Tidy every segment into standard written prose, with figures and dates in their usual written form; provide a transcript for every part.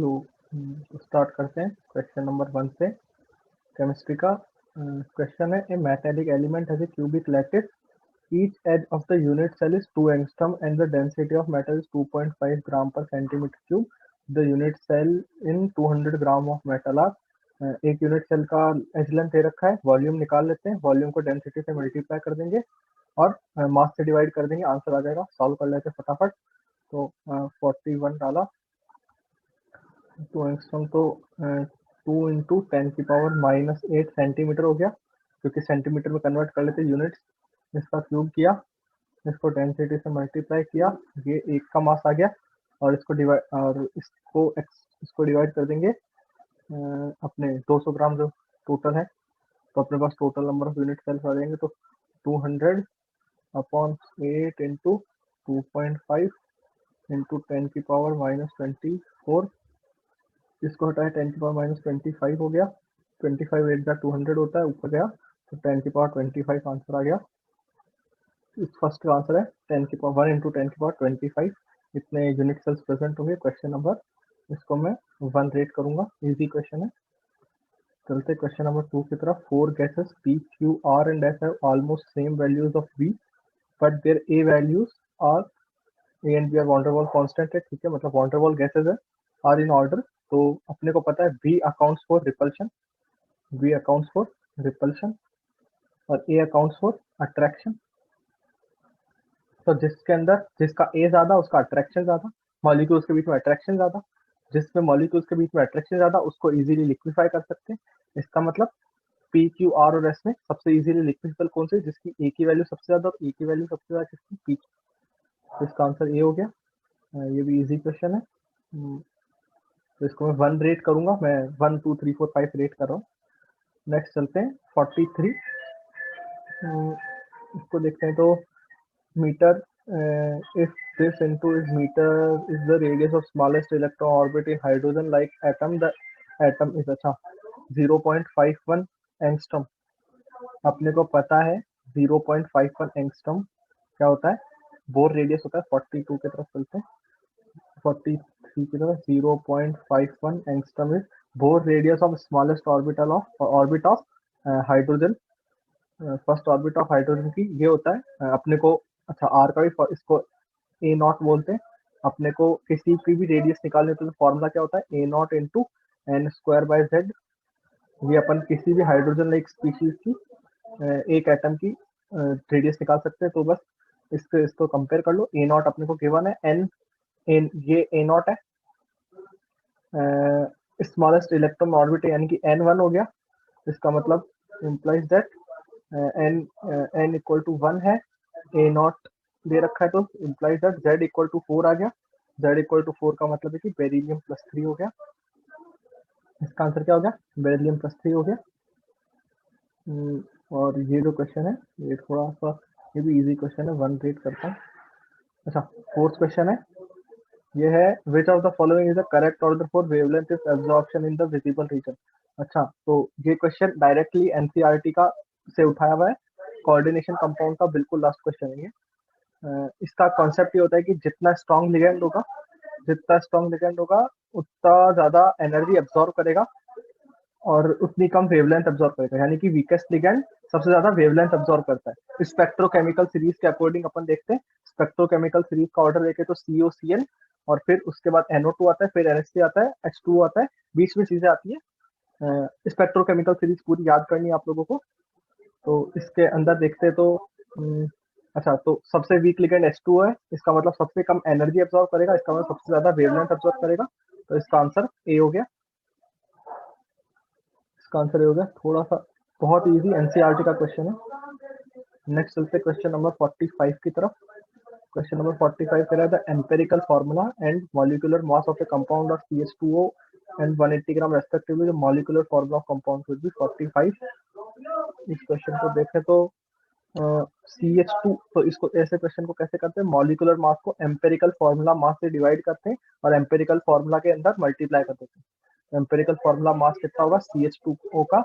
Start करते हैं question number 1 से। केमिस्ट्री का क्वेश्चन है, a metallic element has a cubic lattice, each edge of the unit cell is 2 angstrom and the density of metal is 2.5 gram per centimeter cube. The unit cell in 200 gram of metal are एक unit cell का as length दे रखा है, volume निकाल लेते हैं, volume को density से multiply कर देंगे और मास से डिवाइड कर देंगे, आंसर आ जाएगा। सॉल्व कर लेते हैं फटाफट। तो 41 डाला, 2 एंगस्ट्रॉम तो 2 इंटू 10⁻⁻8 सेंटीमीटर हो गया, क्योंकि सेंटीमीटर में कन्वर्ट कर लेते यूनिट्स। इसका क्यूब किया, इसको डेंसिटी से मल्टीप्लाई किया, ये एक का मास आ गया और इसको डिवाइड कर देंगे अपने 200 ग्राम जो टोटल है, तो अपने पास total number of unit cells आ जाएंगे। तो 200/8 इंटू 2.5 इंटू 10⁻⁻24, इसको हटाए 10⁻⁻25 हो गया। 25 8 जा 200 होता है, ऊपर गया तो 10⁻25 आंसर आ गया। इस फर्स्ट का आंसर है 1 इंटू 10⁻25, इतने यूनिट सेल्स प्रेजेंट होंगे। क्वेश्चन नंबर, इसको मैं 1 रेट करूंगा, इजी क्वेश्चन है। चलते क्वेश्चन नंबर 2 की तरफ। 4 gases P, Q, R and S have almost same values of V, but their A values are A and B are van der Waals constant है, ठीक है, मतलब van der Waals गैसेस है, are in order. तो अपने को पता है V accounts for repulsion, V accounts for repulsion और A अकाउंट्स फॉर अट्रैक्शन। तो जिसके अंदर जिसका ए ज्यादा उसका अट्रैक्शन ज्यादा, मॉलिक्यूल्स के बीच में अट्रैक्शन ज्यादा, जिसमें मॉलिक्यूल्स के बीच में अट्रैक्शन ज्यादा उसको इजीली लिक्विफाई कर सकते हैं। इसका मतलब पी, क्यू, आर और एस में सबसे इजीली लिक्विफाइबल कौन से, जिसकी ए की वैल्यू सबसे ज्यादा और ए की वैल्यू सबसे ज्यादा किसकी, पी। तो इसका आंसर ए हो गया। ये भी इजी क्वेश्चन है। तो इसको मैं 1 रेट करूंगा, मैं 1 2 3 4 5 रेट कर रहा हूँ। नेक्स्ट चलते हैं 43। इसको देखते हैं। तो meter, if this into is meter is the radius of smallest electron orbit in hydrogen like atom, the atom is अच्छा 0.51 एंगस्ट्रॉम। अपने को पता है 0.51 एंगस्ट्रॉम क्या होता है, बोर रेडियस होता है। 42 की तरफ चलते हैं, 43 की तरफ। 0.51 angstrom is bore radius of smallest orbit of hydrogen. First orbit of hydrogen की ये होता है अपने को। अच्छा, आर का भी इसको ए नॉट बोलते हैं। अपने को किसी की भी रेडियस निकालने तो फॉर्मूला क्या होता है, ए naught into N square by Z. ये अपन किसी भी हाइड्रोजन लाइक स्पीशीज की एक एटम की रेडियस निकाल सकते हैं। तो बस इसको कंपेयर कर लो। ए नॉट अपने को गिवन है, एन ये ए नॉट है, स्मॉलेस्ट इलेक्ट्रॉन ऑर्बिट यानी कि n1 हो गया। इसका मतलब implies that n equal to 1 है, ए नॉट दे रखा है, तो implies that z equal to 4 आ गया। z इक्वल टू 4 का मतलब है कि बेरिलियम +3 हो गया। इसका आंसर क्या हो गया, बेरिलियम +3 हो गया। और ये जो क्वेश्चन है ये थोड़ा सा, ये भी इजी क्वेश्चन है, 1 रेट करता हूँ। अच्छा, फोर्थ क्वेश्चन है, ये है which of the following is the correct order for wavelength if absorption in the visible region. अच्छा, तो ये क्वेश्चन डायरेक्टली एनसीईआरटी का से उठाया हुआ है, कोऑर्डिनेशन कंपाउंड का बिल्कुल लास्ट क्वेश्चन है ये। इसका कॉन्सेप्ट ये होता है कि जितना स्ट्रॉन्ग लिगेंड होगा उतना ज्यादा एनर्जी एब्जॉर्ब करेगा और उतनी कम वेवलेंथ एब्जॉर्ब करेगा, यानी कि वीकेस्ट लिगेंड सबसे ज्यादा वेवलेंथ एब्जॉर्ब करता है। स्पेक्ट्रोकेमिकल सीरीज के अकॉर्डिंग अपन देखते हैं, स्पेक्ट्रोकेमिकल सीरीज का ऑर्डर देखें तो COCl और फिर उसके बाद NO2 आता है, फिर NH3 आता है, H2O आता है, बीच में चीजें आती है। स्पेक्ट्रोकेमिकल सीरीज पूरी याद करनी है आप लोगों को। तो इसके अंदर देखते हैं तो अच्छा, तो सबसे वीक लिगेंड H2O है, इसका मतलब सबसे कम एनर्जी एब्जॉर्ब करेगा, इसका मतलब सबसे ज्यादा वेवलेंथ एब्जॉर्ब करेगा। तो इसका आंसर ए हो गया। इसका आंसर ये हो गया। थोड़ा सा बहुत इजी एनसीईआरटी का क्वेश्चन है। नेक्स्ट चलते क्वेश्चन नंबर 45 की तरफ। क्वेश्चन नंबर 45 कह रहा है the empirical formula and molecular mass of A compound of CH2O and 180 gram respectively, the molecular formula of compound will B 45। इस क्वेश्चन को देखें तो CH2, तो इसको ऐसे क्वेश्चन को कैसे करते हैं, मॉलिक्यूलर मास को एम्पेरिकल फार्मूला मास से डिवाइड करते हैं और एम्पेरिकल फार्मूला के अंदर मल्टीप्लाई कर देते हैं। एम्पेरिकल फार्मूला मास कितना होगा CH2O का,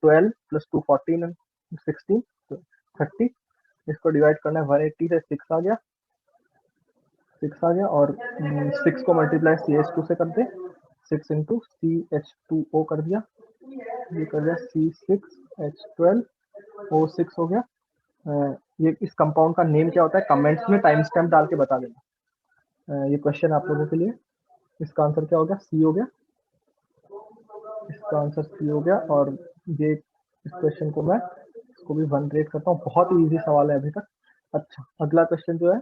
12 + 2 14 16 30। इसको डिवाइड करना है 180 से, 6 आ गया, 6 आ गया और 6 को मल्टीप्लाई CH2 से कर दे 6 इंटू CH2O कर दिया, ये कर दिया C6H12O6 हो गया। ये इस कंपाउंड का नेम क्या होता है कमेंट्स में टाइम स्टैम्प डाल के बता देना। ये क्वेश्चन आप लोगों के लिए। इसका आंसर क्या हो गया, सी हो गया। इसका आंसर सी हो गया। और ये इस क्वेश्चन को मैं इसको भी 1 रेट करता हूँ, बहुत ही इजी सवाल है अभी तक। अच्छा, अगला क्वेश्चन जो है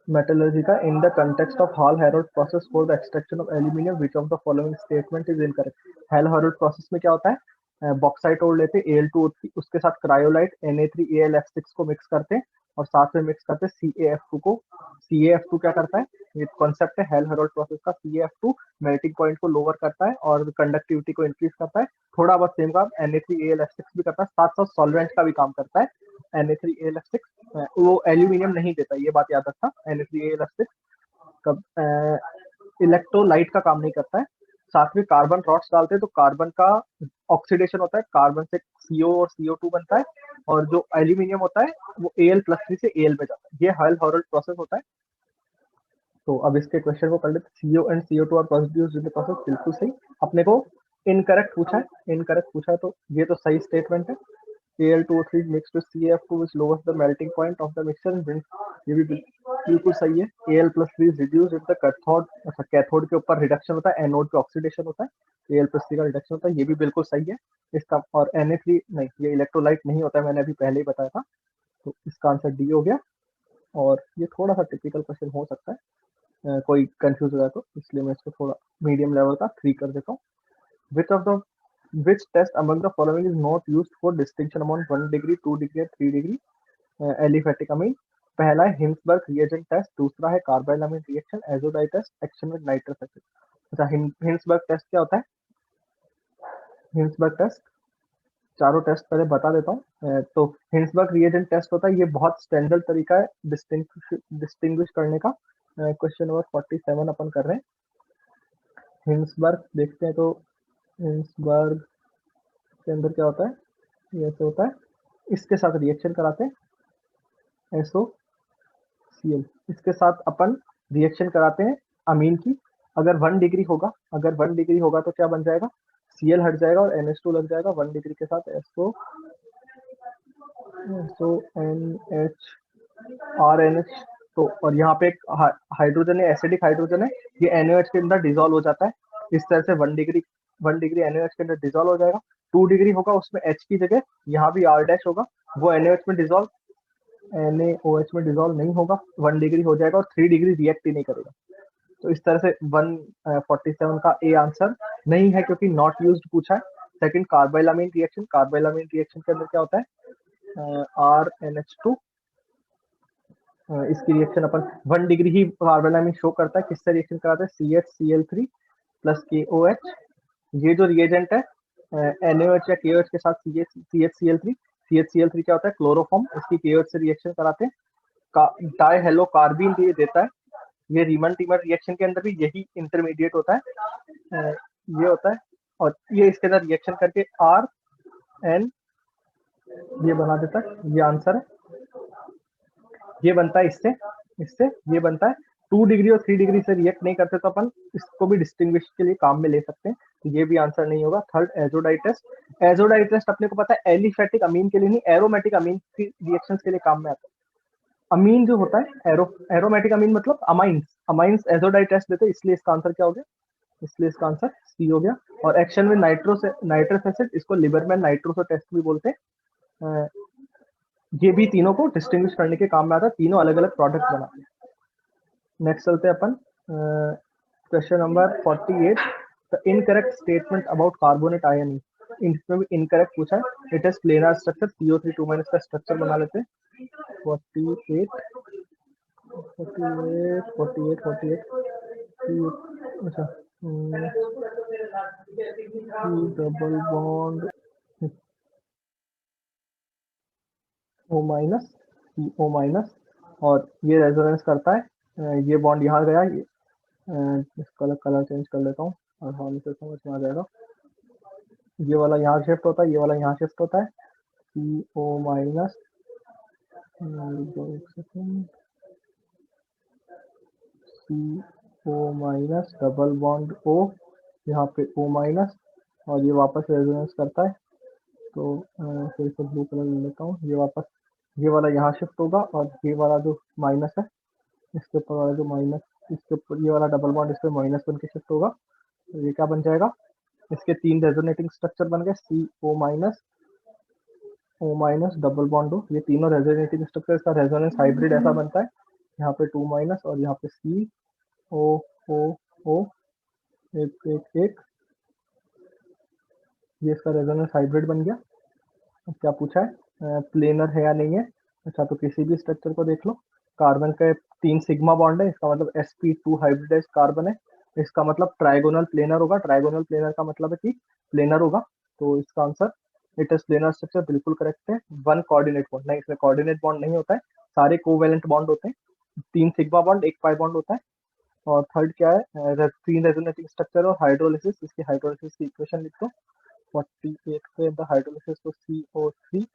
मेटलर्जी का, in the context of hall Harold process for the extraction of aluminium which of the following statement is incorrect. Hello Harold process में क्या होता है, बॉक्साइट ओर लेते Al2O3, उसके साथ क्रायोलाइट Na3Al को मिक्स करते हैं और साथ में मिक्स करते CaF2 को। CaF2 क्या करता है, ये कॉन्सेप्ट है हेल हेरोल्ड प्रोसेस का। CaF2 मेल्टिंग पॉइंट को लोअर करता है और कंडक्टिविटी को इंक्रीज करता है। थोड़ा बहुत सेम काम Na3Al भी करता है, साथ साथ सॉल्वेंट का भी काम करता है। Na3Al वो एल्यूमिनियम नहीं देता, ये बात याद रखना। Na3Al कब इलेक्ट्रोलाइट का काम नहीं करता है। साथ में कार्बन रॉड्स डालते हैं तो कार्बन का ऑक्सीडेशन होता है, कार्बन से CO और CO2 बनता है, और जो एल्यूमिनियम होता है वो Al+3 से Al पे जाता है। ये हेल हेरोल्ड प्रोसेस होता है। तो अब इसके क्वेश्चन को कर लेते। CO and CO2 are produced in the process, बिल्कुल सही। अपने को इनकरेक्ट पूछा है, इनकरेक्ट पूछा है तो ये तो सही स्टेटमेंट है। Al2O3 mixed with CaF2 which lowers the melting point of the mixture and brings, ये भी बिल्कुल सही है। Al+3 is reduced if the cathode, अच्छा कैथोड के ऊपर रिडक्शन होता है, एनोड पे ऑक्सीडेशन होता है, Al+3 का रिडक्शन होता है, ये भी बिल्कुल सही है इसका। और Na3 नहीं, ये इलेक्ट्रोलाइट नहीं होता है, मैंने अभी पहले ही बताया था। तो इसका आंसर डी हो गया। और ये थोड़ा सा टिपिकल क्वेश्चन हो सकता है, कोई कंफ्यूज हो जाए तो, इसलिए मैं इसको थोड़ा मीडियम लेवल का 3 कर देता हूँ। Which of the which test among the following is not used for distinction among 1 degree, 2 degree, 3 degree aliphatic amine? पहला है हिंसबर्ग रिएजेंट टेस्ट, दूसरा है carbylamine reaction, azo dye test, action with nitrous acid. अच्छा, Hinsberg test क्या होता है? Hinsberg test, चारों test पहले बता देता हूँ। तो हिंसबर्ग रिएजेंट टेस्ट होता है, ये बहुत स्टैंडर्ड तरीका है डिस्टिंग्विश करने का। क्वेश्चन नंबर 47 अपन कर रहे हैं। हिंसबर्ग देखते हैं तो हिंसबर्ग के अंदर क्या होता है, ये ऐसे होता है, इसके साथ रिएक्शन कराते हैं SOCl, इसके साथ अपन रिएक्शन कराते हैं अमीन की। अगर 1 डिग्री होगा, अगर 1 डिग्री होगा तो क्या बन जाएगा, Cl हट जाएगा और NH2 लग जाएगा। 1 डिग्री के साथ SONH RNH। तो और यहाँ पे एक हाइड्रोजन है, एसिडिक हाइड्रोजन है, ये NaOH के अंदर डिजोल्व हो जाता है। इस तरह से 1 डिग्री NaOH के अंदर डिजोल्व हो जाएगा। 2 डिग्री होगा, उसमें H की जगह यहाँ भी R डैश होगा, वो NaOH में डिजोल्व में डिजोल्व नहीं होगा, 1 डिग्री हो जाएगा। और 3 डिग्री रिएक्ट ही नहीं करेगा। तो इस तरह से 147 का ए आंसर नहीं है, क्योंकि नॉट यूज्ड पूछा है। सेकंड, कार्बाइलामिन रिएक्शन, कार्बाइलामिन रिएक्शन के अंदर क्या होता है, RNH2, इसकी रिएक्शन अपन 1 डिग्री ही कार्बाइलामिन शो करता है। किससे रिएक्शन कराता है, CHCl3 प्लस KOH। ये जो रिएजेंट है NaOH या KOH के साथ CHCl3, CHCl3 क्या होता है, क्लोरोफॉर्म, इसकी KOH से रिएक्शन कराते हैं। डाई हेलो कार्बिन ये देता है। ये रीमन टीमर रिएक्शन के अंदर भी यही इंटरमीडिएट होता है, ये होता है। और ये इसके अंदर रिएक्शन करके RN ये बना देता है, ये आंसर है। ये बनता है इससे, इससे ये बनता है। 2 डिग्री और 3 डिग्री से रिएक्ट नहीं करते तो अपन इसको भी डिस्टिंग्विश के लिए काम में ले सकते हैं। तो ये भी आंसर नहीं होगा। Third, azo dye test. Azo dye test अपने को पता है एलिफेटिक अमीन के लिए नहीं, एरोमेटिक अमीन की रिएक्शंस के लिए काम में आता है। अमीन जो होता है एरोमेटिक अमीन मतलब अमाइंस, अमाइंस एजोडाई टेस्ट देते हैं, इसलिए इसका आंसर क्या हो गया, इसलिए इसका आंसर सी हो गया। और एक्शन में नाइट्रस एसिड, इसको लिबरमैन नाइट्रोसो टेस्ट भी बोलते हैं। ये भी तीनों को डिस्टिंग्विश करने के काम में आता है, तीनों अलग अलग प्रोडक्ट बनाते हैं। नेक्स्ट चलते हैं अपन question number 48, the incorrect statement about carbonate ion. इसमें भी इनकरेक्ट पूछा है। It is planar structure, CO3 का स्ट्रक्चर बना लेते हैं। 48 अच्छा, डबल बॉन्ड O-, और ये रेजोनेंस करता है। ये बॉन्ड यहाँ गया, ये इसका कलर चेंज कर लेता हूँ और हम इसे समझ में आ जाएगा। ये वाला यहाँ शिफ्ट होता है, ये वाला यहाँ शिफ्ट होता है। CO-, CO-, double bond O, यहाँ पे O माइनस, और ये वापस रेजोनेंस करता है, तो फिर से ब्लू कलर ले लेता हूँ। ये वापस ये वाला यहाँ शिफ्ट होगा, और ये वाला जो माइनस है इसके ऊपर वाला जो माइनस, इसके ऊपर ये वाला डबल बॉन्ड इस पर माइनस बन के शिफ्ट होगा। तो ये क्या बन जाएगा, इसके 3 रेजोनेटिंग स्ट्रक्चर बन गए, ओ माइनस डबल बॉन्ड हो। ये तीनों रेजोनेटिंग स्ट्रक्चर का रेजोनेंस हाइब्रिड ऐसा बनता है। यहाँ पे 2 माइनस और यहाँ पे CO O O 1 1 1, ये इसका रेजोनेंस हाइब्रिड बन गया। अब क्या पूछा है, प्लेनर है या नहीं है। अच्छा, तो किसी भी स्ट्रक्चर को देख लो, कार्बन के 3 सिग्मा बॉन्ड है, इसका मतलब sp2 हाइब्रिडाइज कार्बन है, इसका मतलब ट्राइगोनल प्लेनर होगा। ट्राइगोनल प्लेनर का मतलब है कि प्लेनर होगा, तो इसका answer it is planar structure बिल्कुल करेक्ट है। 1 कोऑर्डिनेट बॉन्ड नहीं, इसमें कोऑर्डिनेट बॉन्ड नहीं होता है, सारे कोवेलेंट बॉन्ड होते हैं। 3 सिग्मा बॉन्ड 1 पाई बॉन्ड होता है। और थर्ड क्या है, 3 रेजोनेटिंग स्ट्रक्चर और हाइड्रोलिसिस, इसकी हाइड्रोलिसिस की इक्वेशन लिख दो। 48 पे द हाइड्रोलिसिस तो CO3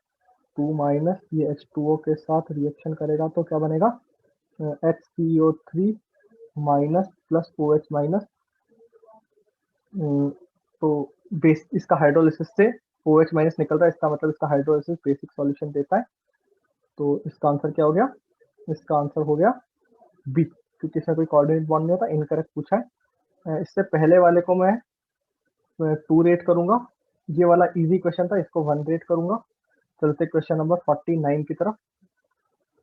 2 माइनस, ये H2O के साथ रिएक्शन करेगा तो क्या बनेगा, HCO3 minus plus OH minus. तो बेस इसका हाइड्रोलिसिस से OH माइनस निकल रहा है, इसका मतलब इसका हाइड्रोलिसिस बेसिक सॉल्यूशन देता है। तो इसका आंसर क्या हो गया, इसका आंसर हो गया बी, क्योंकि इसमें कोई कोऑर्डिनेट बॉन्ड नहीं होता। इनकरेक्ट पूछा है। इससे पहले वाले को मैं 2 रेट करूंगा, ये वाला इजी क्वेश्चन था, इसको 1 रेट करूंगा। चलते क्वेश्चन नंबर 49 की तरफ।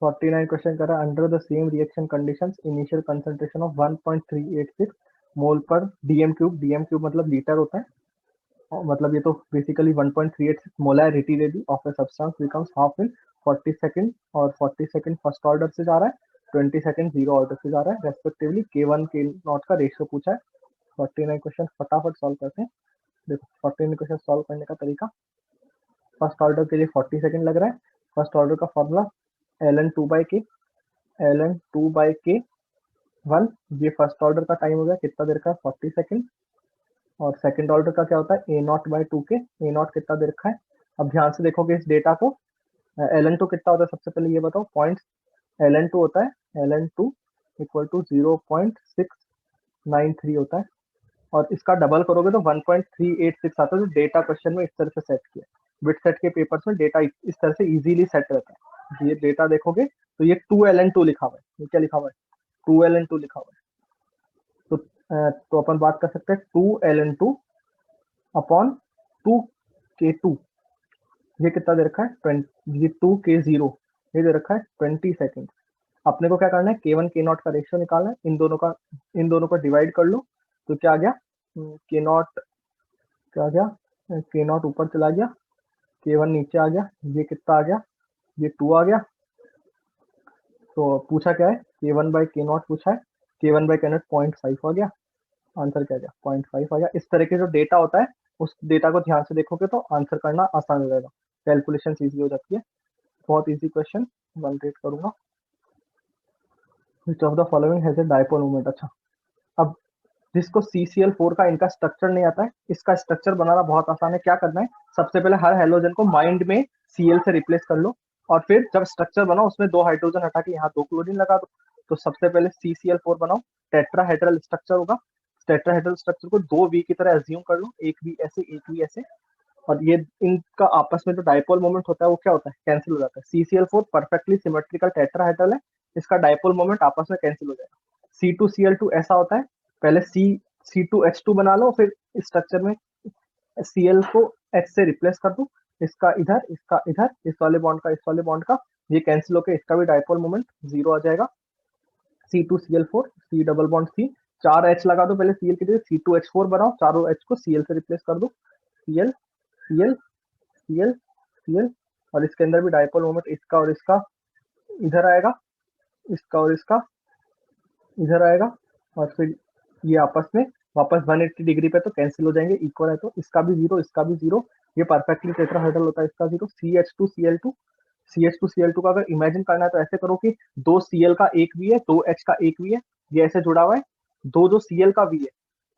49 क्वेश्चन कर रहा है, under the same reaction conditions initial concentration of 1.386 मोल पर डीएम क्यूब मतलब लीटर होता है, और मतलब ये तो basically 1.386 molarity they the of a substance becomes half in 40 second, और 40 सेकंड फर्स्ट ऑर्डर से जा रहा है, 20 सेकंड जीरो ऑर्डर से जा रहा है रेस्पेक्टिवली। K1 K0 का रेशियो पूछा है। 49 क्वेश्चन फटाफट सॉल्व करते हैं। देखो 49 क्वेश्चन सॉल्व करने का तरीका, फर्स्ट ऑर्डर के लिए 40 सेकंड लग रहा है। फर्स्ट ऑर्डर का फॉर्मूला ln2/k, ln2/k1, ये फर्स्ट ऑर्डर का टाइम हो गया, कितना देर का, 40 सेकंड। और सेकंड ऑर्डर का क्या होता है, A0/2k, A0 कितना देर का है। अब ध्यान से देखोगे इस डेटा को, ln2 कितना होता है, सबसे पहले ये बताओ पॉइंट्स। ln2 होता है, ln2 इक्वल टू 0.693 होता है, और इसका डबल करोगे तो 1.386 आता है। जो डेटा क्वेश्चन में इस तरह से सेट किया, बिट सेट के पेपर्स में डेटा इस तरह से इजीली सेट रहता है। ये डेटा देखोगे तो ये 2ln2 लिखा हुआ है, ये क्या लिखा हुआ है, 2ln2 लिखा हुआ है। तो अपन बात कर सकते हैं 2ln2 अपॉन 2k2, ये कितना दे रखा है 20, ये 2k0 ये दे रखा है 20 सेकेंड। अपने को क्या करना है, K1 K0 का रेशियो निकालना है, इन दोनों को डिवाइड कर लो, तो क्या आ गया, K0 क्या आ गया, K0 ऊपर चला गया, K1 नीचे आ गया, ये कितना आ गया, ये 2 आ गया। तो पूछा क्या है, K1/K0 पूछा है, K1/K0 0.5 आ गया, आंसर क्या आ गया 0.5 आ गया। इस तरह के जो डेटा होता है उस डेटा को ध्यान से देखोगे तो आंसर करना आसान हो जाएगा, कैलकुलेशन ईजी हो जाती है। बहुत ईजी क्वेश्चन, 1 रेट करूंगा। विच of the following has a dipole moment. अच्छा, अब जिसको CCl4 का इनका स्ट्रक्चर नहीं आता है, इसका स्ट्रक्चर बनाना बहुत आसान है। क्या करना है, सबसे पहले हर हेलोजन को माइंड में Cl से रिप्लेस कर लो, और फिर जब स्ट्रक्चर बनाओ उसमें 2 हाइड्रोजन हटा के यहाँ 2 क्लोरीन लगा दो। तो सबसे पहले CCl4 बनाओ, टेट्राहेड्रल स्ट्रक्चर होगा। टेट्राहेड्रल स्ट्रक्चर को 2 वी की तरह एज्यूम कर लो, एक वी ऐसे एक वी ऐसे, और ये इनका आपस में जो डायपोल मोमेंट होता है वो क्या होता है, कैंसिल हो जाता है। CCl4 परफेक्टली सिमेट्रिकल टेट्राहेड्रल है, इसका डायपोल मोमेंट आपस में कैंसिल हो जाएगा। C2Cl2 ऐसा होता है, पहले C2H2 बना लो, फिर इस स्ट्रक्चर में Cl को H से रिप्लेस कर दो, इसका इधर, इस वाले बॉन्ड का इस वाले बॉन्ड का, ये कैंसिल होकर इसका भी डायपोल मोमेंट 0 आ जाएगा। C2Cl4 C double bond C, 4 H लगा दो पहले Cl की जगह, C2H4 बनाओ, चारों H को Cl से रिप्लेस कर दो, Cl Cl Cl Cl, और इसके अंदर भी डायपोल मोमेंट इसका और इसका इधर आएगा, इसका और इसका इधर आएगा, और फिर ये आपस में वापस 180 डिग्री पे तो कैंसिल हो जाएंगे, इक्वल है, तो इसका भी 0 इसका भी 0, ये परफेक्टली टेट्राहेड्रल होता है, इसका 0। CH2Cl2 का अगर इमेजिन करना है तो ऐसे करो कि 2 Cl का एक भी है, 2 H का एक भी है, ये ऐसे जुड़ा हुआ है। दो जो Cl का भी है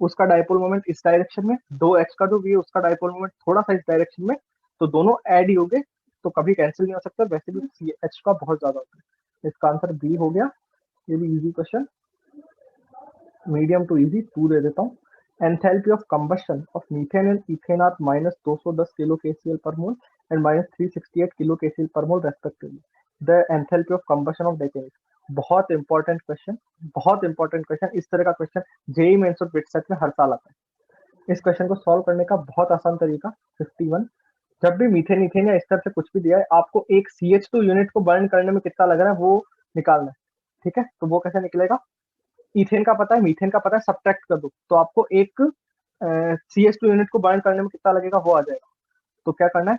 उसका डायपोल मोमेंट इस डायरेक्शन में, 2 H का जो भी है उसका डायपोल मोमेंट थोड़ा सा इस डायरेक्शन में, तो दोनों ऐड ही हो गए, तो कभी कैंसिल नहीं हो सकता। वैसे भी CH का बहुत ज्यादा होता है, इसका आंसर बी हो गया। ये भी easy question, medium to easy 2 दे देता हूँ। Enthalpy of combustion of methane and ethane are minus 210 kilo KCL per mole and minus 368 kilo KCL per mole respectively. The enthalpy of combustion of decane. बहुत important question, बहुत important question. इस तरह का question JEE mains और BITSAT में हर साल आता है। इस क्वेश्चन को सॉल्व करने का बहुत आसान तरीका 51, जब भी मीथेन इथेन या इस तरह से कुछ भी दिया है, आपको एक CH2 यूनिट को बर्न करने में कितना लग रहा है वो निकालना है। ठीक है, तो वो कैसे निकलेगा? इथेन का पता है, मीथेन का पता है, सब्ट्रैक्ट कर दो तो आपको एक CH2 यूनिट को बर्न करने में कितना लगेगा वो आ जाएगा। तो क्या करना है,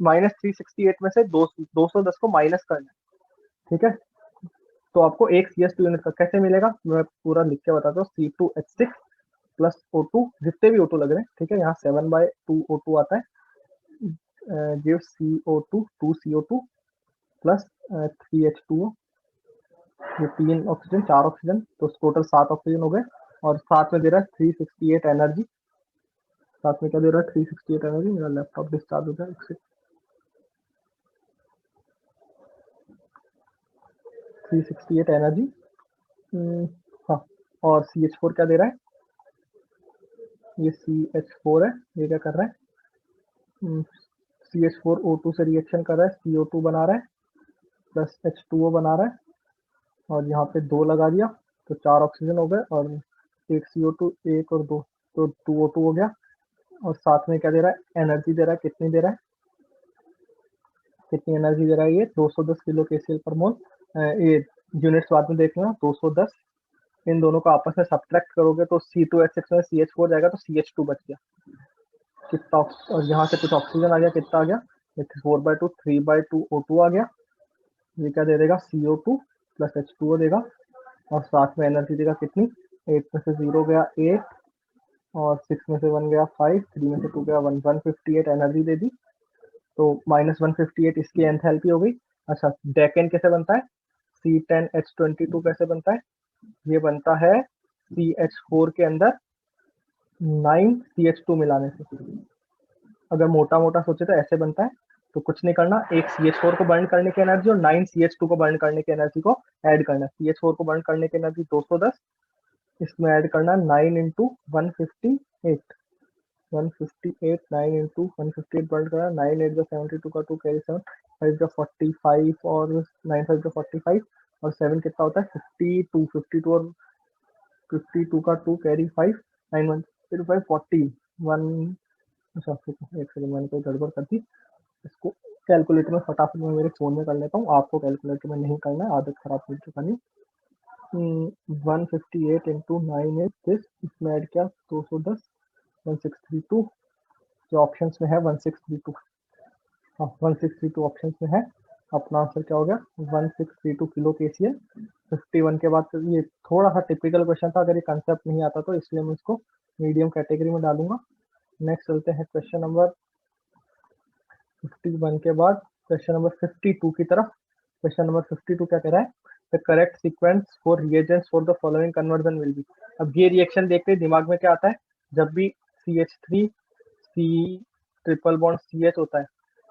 -368 में से 210 को माइनस करना है। ठीक है, तो आपको एक CH2 यूनिट का कैसे मिलेगा, मैं पूरा लिख के बताता हूँ। C2H6 प्लस O2, जितने भी O2 लग रहे हैं, ठीक है, यहाँ 7/2 O2 आता है, give CO2 2CO2 plus 3H2O, ये 3 ऑक्सीजन 4 ऑक्सीजन, तो टोटल 7 ऑक्सीजन हो गए। और साथ में दे रहा है 368 एनर्जी। साथ में क्या दे रहा है, 368 एनर्जी। मेरा लैपटॉप डिस्चार्ज हो जाए, 368 एनर्जी। हाँ, और CH4 क्या दे रहा है, ये CH4 है। ये क्या कर रहा है, CH4 O2 से रिएक्शन कर रहा है, CO2 बना रहा है प्लस H2O बना रहा है, और यहाँ पे 2 लगा दिया तो 4 ऑक्सीजन हो गए, और एक CO2, एक और 2, तो 2O2 हो गया। और साथ में क्या दे रहा है, एनर्जी दे रहा है। कितनी दे रहा है, कितनी एनर्जी दे रहा है ये, 210 किलो केसीएल पर मोल। ये यूनिट्स बाद में देख लेना, 210। इन दोनों को आपस में सब्ट्रैक्ट करोगे तो C2H6 में CH4 जाएगा तो CH2 बच गया। कितना और यहाँ से कुछ ऑक्सीजन आ गया, कितना आ गया, 4/2 3/2 O2 आ गया। ये क्या दे देगा, CO2 प्लस H2O देगा, और साथ में एनर्जी देगा कितनी, 8 में से 0 गया 8, और 6 में से 1 गया 5, 3 में से 2 गया 1, 158 एनर्जी दे दी। तो -158 इसकी एंथैल्पी हो गई। अच्छा, डेकेन कैसे बनता है, C10H22 कैसे बनता है, ये बनता है CH4 के अंदर 9 CH2 मिलाने से। अगर मोटा मोटा सोचे तो ऐसे बनता है। तो कुछ नहीं करना, एक CH4 को बर्न करने की एनर्जी और 9 CH2 को बर्न करने की एनर्जी को ऐड करना। CH4 को बर्न करने की एनर्जी 210, इसमें ऐड करना 9 इंटू 158, 158 9 इंटू 158 बर्न करना। 9 8 72 का 2 कैरी 7, 5 का 45, और 9 5 का 45, और 7 कितना होता है 52, 52 और 52 का 2 कैरी 5, 9 1 5 40 1। अच्छा, एक सेकंड, मैंने कोई गड़बड़ कर दी। इसको कैलकुलेटर में फटाफट मैं मेरे फोन में कर लेता हूँ, आपको कैलकुलेटर में नहीं करना है, आदत खराब हो चुका नहीं। 158 इंटू 9 एट दिस, इसमें ऐड किया 210, 1632, जो ऑप्शंस में है 1632। हाँ, 1632 ऑप्शंस में है। अपना आंसर क्या हो गया, 1632 किलो केसीएल। 51 के बाद ये थोड़ा सा टिपिकल क्वेश्चन था, अगर ये कंसेप्ट नहीं आता तो, इसलिए मैं इसको मीडियम कैटेगरी में डालूंगा। नेक्स्ट चलते हैं क्वेश्चन नंबर 51 के बाद क्वेश्चन नंबर 52 की तरफ। क्वेश्चन नंबर 52 क्या कह रहा है, the correct sequence for reagents for the following conversion will be. अब ये रिएक्शन देखते ही दिमाग में क्या आता है, जब भी CH3 C triple bond CH होता है,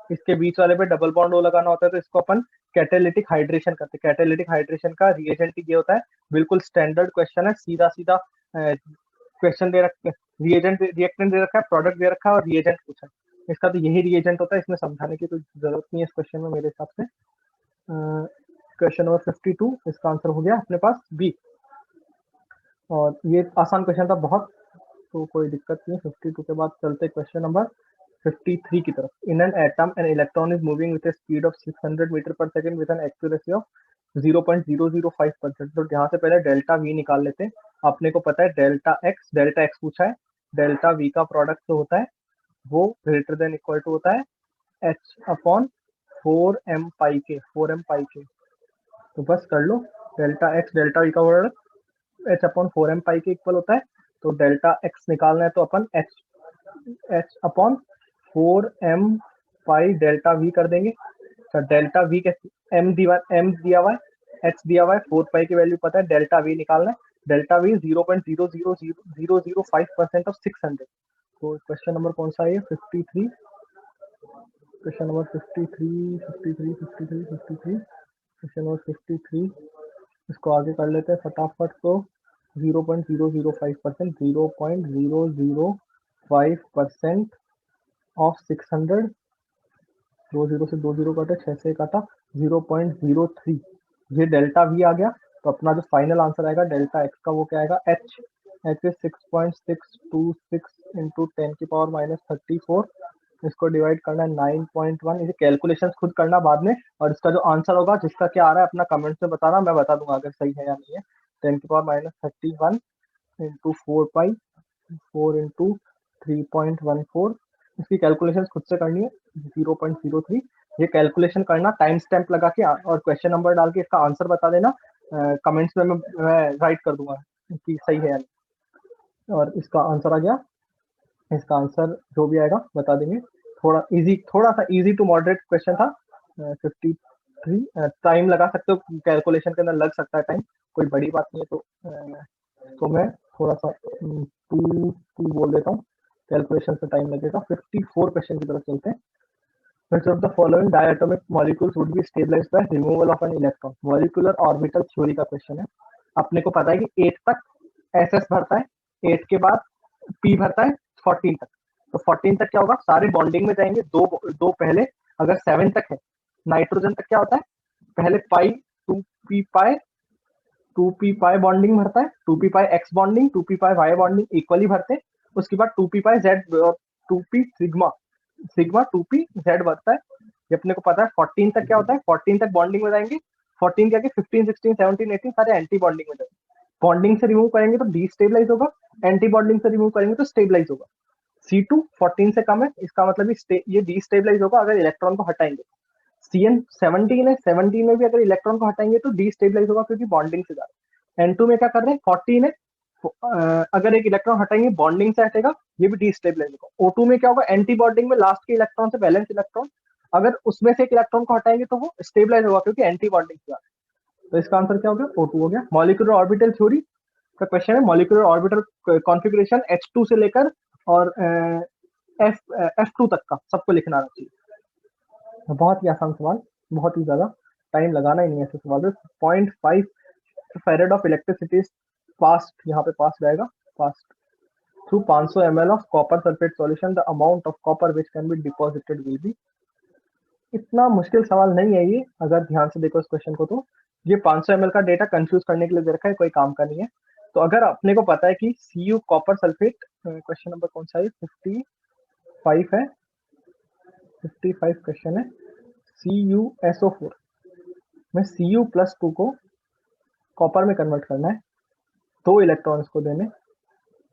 इसके बीच वाले पे डबल बॉन्ड O लगाना होता है, तो इसको अपन कैटेलिटिक हाइड्रेशन करते हैं। कैटेलिटिक हाइड्रेशन का रिएजेंट ये होता है, बिल्कुल स्टैंडर्ड क्वेश्चन है, सीधा सीधा क्वेश्चन दे रखा है, रिएजेंट रिएक्टेंट दे रखा है, प्रोडक्ट दे रखा है, और रिएजेंट पूछा है। इसका तो यही रिएजेंट होता है, इसमें समझाने की कोई जरूरत नहीं है इस क्वेश्चन में मेरे हिसाब से। क्वेश्चन नंबर 52, इसका आंसर हो गया अपने पास बी। और ये आसान क्वेश्चन था बहुत, तो कोई दिक्कत नहीं है। 52 के बाद चलते क्वेश्चन नंबर 53 की तरफ। In an atom an electron is moving with a speed of 600 meter per second with an accuracy of 0.005%। तो यहाँ से पहले डेल्टा वी निकाल लेते हैं। अपने को पता है डेल्टा एक्स पूछा है, डेल्टा वी का प्रोडक्ट जो होता है वो ग्रेटर देन इक्वल टू होता है एच अपॉन 4m पाई के, 4m पाई के। तो बस कर लो, डेल्टा एक्स डेल्टा वी का प्रोडक्ट एच अपॉन 4m पाई के इक्वल होता है। तो डेल्टा एक्स निकालना है तो अपन H upon 4m pi delta V कर देंगे। अच्छा, डेल्टा वी के एम दिया हुआ है, एच दिया हुआ है, 4 पाई की वैल्यू पता है, डेल्टा वी निकालना है। Delta we 0.00000% of 600। तो क्वेश्चन नंबर कौन सा है, 53। Question number 53, 53, 53, 53, question number 53। इसको आगे कर लेते हैं फटाफट। तो 0.005%, 0.005% ऑफ 600, 20 से 20 काटा, 6 से काटा, 0.03, ये डेल्टा वी आ गया। तो अपना जो फाइनल आंसर आएगा डेल्टा एक्स का वो क्या आएगा, एच इज 6.626 इंटू 10⁻34। इसको डिवाइड करना है 9.1। इसे कैलकुलेशन खुद करना बाद में, और इसका जो आंसर होगा जिसका क्या आ रहा है अपना कमेंट में बताना, मैं बता दूंगा अगर सही है या नहीं है। 10⁻31 इंटू 4 पाई, 4 इंटू 3.14, इसकी कैलकुलेशन खुद से करनी है। 0.03, ये कैलकुलेशन करना, टाइम स्टैम्प लगा के और क्वेश्चन नंबर डाल के इसका आंसर बता देना। कमेंट्स में मैं राइट कर दूंगा कि सही है या नहीं। और इसका आंसर आ गया, इसका आंसर जो भी आएगा बता देंगे। थोड़ा सा इजी टू मॉडरेट क्वेश्चन था। 53 टाइम लगा सकते हो, कैलकुलेशन के अंदर लग सकता है टाइम, कोई बड़ी बात नहीं है। तो मैं थोड़ा सा 2 बोल देता हूँ, कैलकुलेशन से टाइम लगेगा। 54 क्वेश्चन की तरफ चलते हैं। Which of the following diatomic molecules would be stabilized by removal of an electron? Molecular orbital theory का क्वेश्चन है। अपने को पता है कि 8 तक SS भरता है, 8 के बाद P भरता है 14 तक। तो 14 तक क्या होगा, सारे बॉन्डिंग में जाएंगे। दो पहले, अगर 7 तक है, नाइट्रोजन तक क्या होता है, पहले पाई 2p पाई 2p पाई बॉन्डिंग भरता है, 2p पाई x बॉन्डिंग, 2p पाई y बॉन्डिंग इक्वली भरते हैं। उसके बाद 2p पाई z और 2p सिग्मा 2p z भरता है। ये अपने को पता है। 14 तक क्या होता है, 14 तक बॉन्डिंग में जाएंगे। 14 के आगे 15 16 17 18 सारे एंटी बॉन्डिंग में जाएंगे। बॉन्डिंग से रिमूव करेंगे तो डिस्टेबलाइज होगा, एंटी बॉन्डिंग से रिमूव करेंगे तो स्टेबलाइज होगा। C2 14 से कम है, इसका मतलब ये डिस्टेबलाइज होगा अगर इलेक्ट्रॉन को हटाएंगे। CN 17 है, 17 में भी अगर इलेक्ट्रॉन को हटाएंगे तो डिस्टेबलाइज होगा क्योंकि बॉन्डिंग से जा रहा है। N2 में क्या कर रहे हैं, 14 है, अगर एक इलेक्ट्रॉन हटाएंगे बॉन्डिंग से हटेगा, ये भी डिस्टेबलाइज होगा। O2 में क्या होगा, एंटी बॉन्डिंग में लास्ट के इलेक्ट्रॉन से बैलेंस इलेक्ट्रॉन, अगर उसमें से एक इलेक्ट्रॉन को हटाएंगे तो वो स्टेबलाइज होगा क्योंकि एंटी बॉन्डिंग से जा रहा है। तो इसका आंसर क्या हो गया, O2 हो गया। मॉलिक्यूलर ऑर्बिटल थ्योरी का क्वेश्चन है। मॉलिक्यूलर ऑर्बिटल कॉन्फ़िगरेशन H2 से लेकर और F2 तक का सबको लिखना आना चाहिए। बहुत ही आसान सवाल, बहुत ही ज्यादा टाइम लगाना ही नहीं है ऐसे सवाल में। 0.5 फेरेड ऑफ इलेक्ट्रिसिटी पास्ट, यहाँ पे पास जाएगा, past through 500 ml of copper sulfate solution, the amount of copper which can be deposited will be। इतना मुश्किल सवाल नहीं है ये, अगर ध्यान से देखो इस क्वेश्चन को तो। ये 500 ml का डेटा कंफ्यूज करने के लिए दे रखा है, कोई काम का नहीं है। तो अगर अपने को पता है कि Cu copper sulphate, question number कौन सा है, 55 है, 55 क्वेश्चन है। CuSO4 में Cu+2 को कॉपर में कन्वर्ट करना है, 2 इलेक्ट्रॉन इसको देने।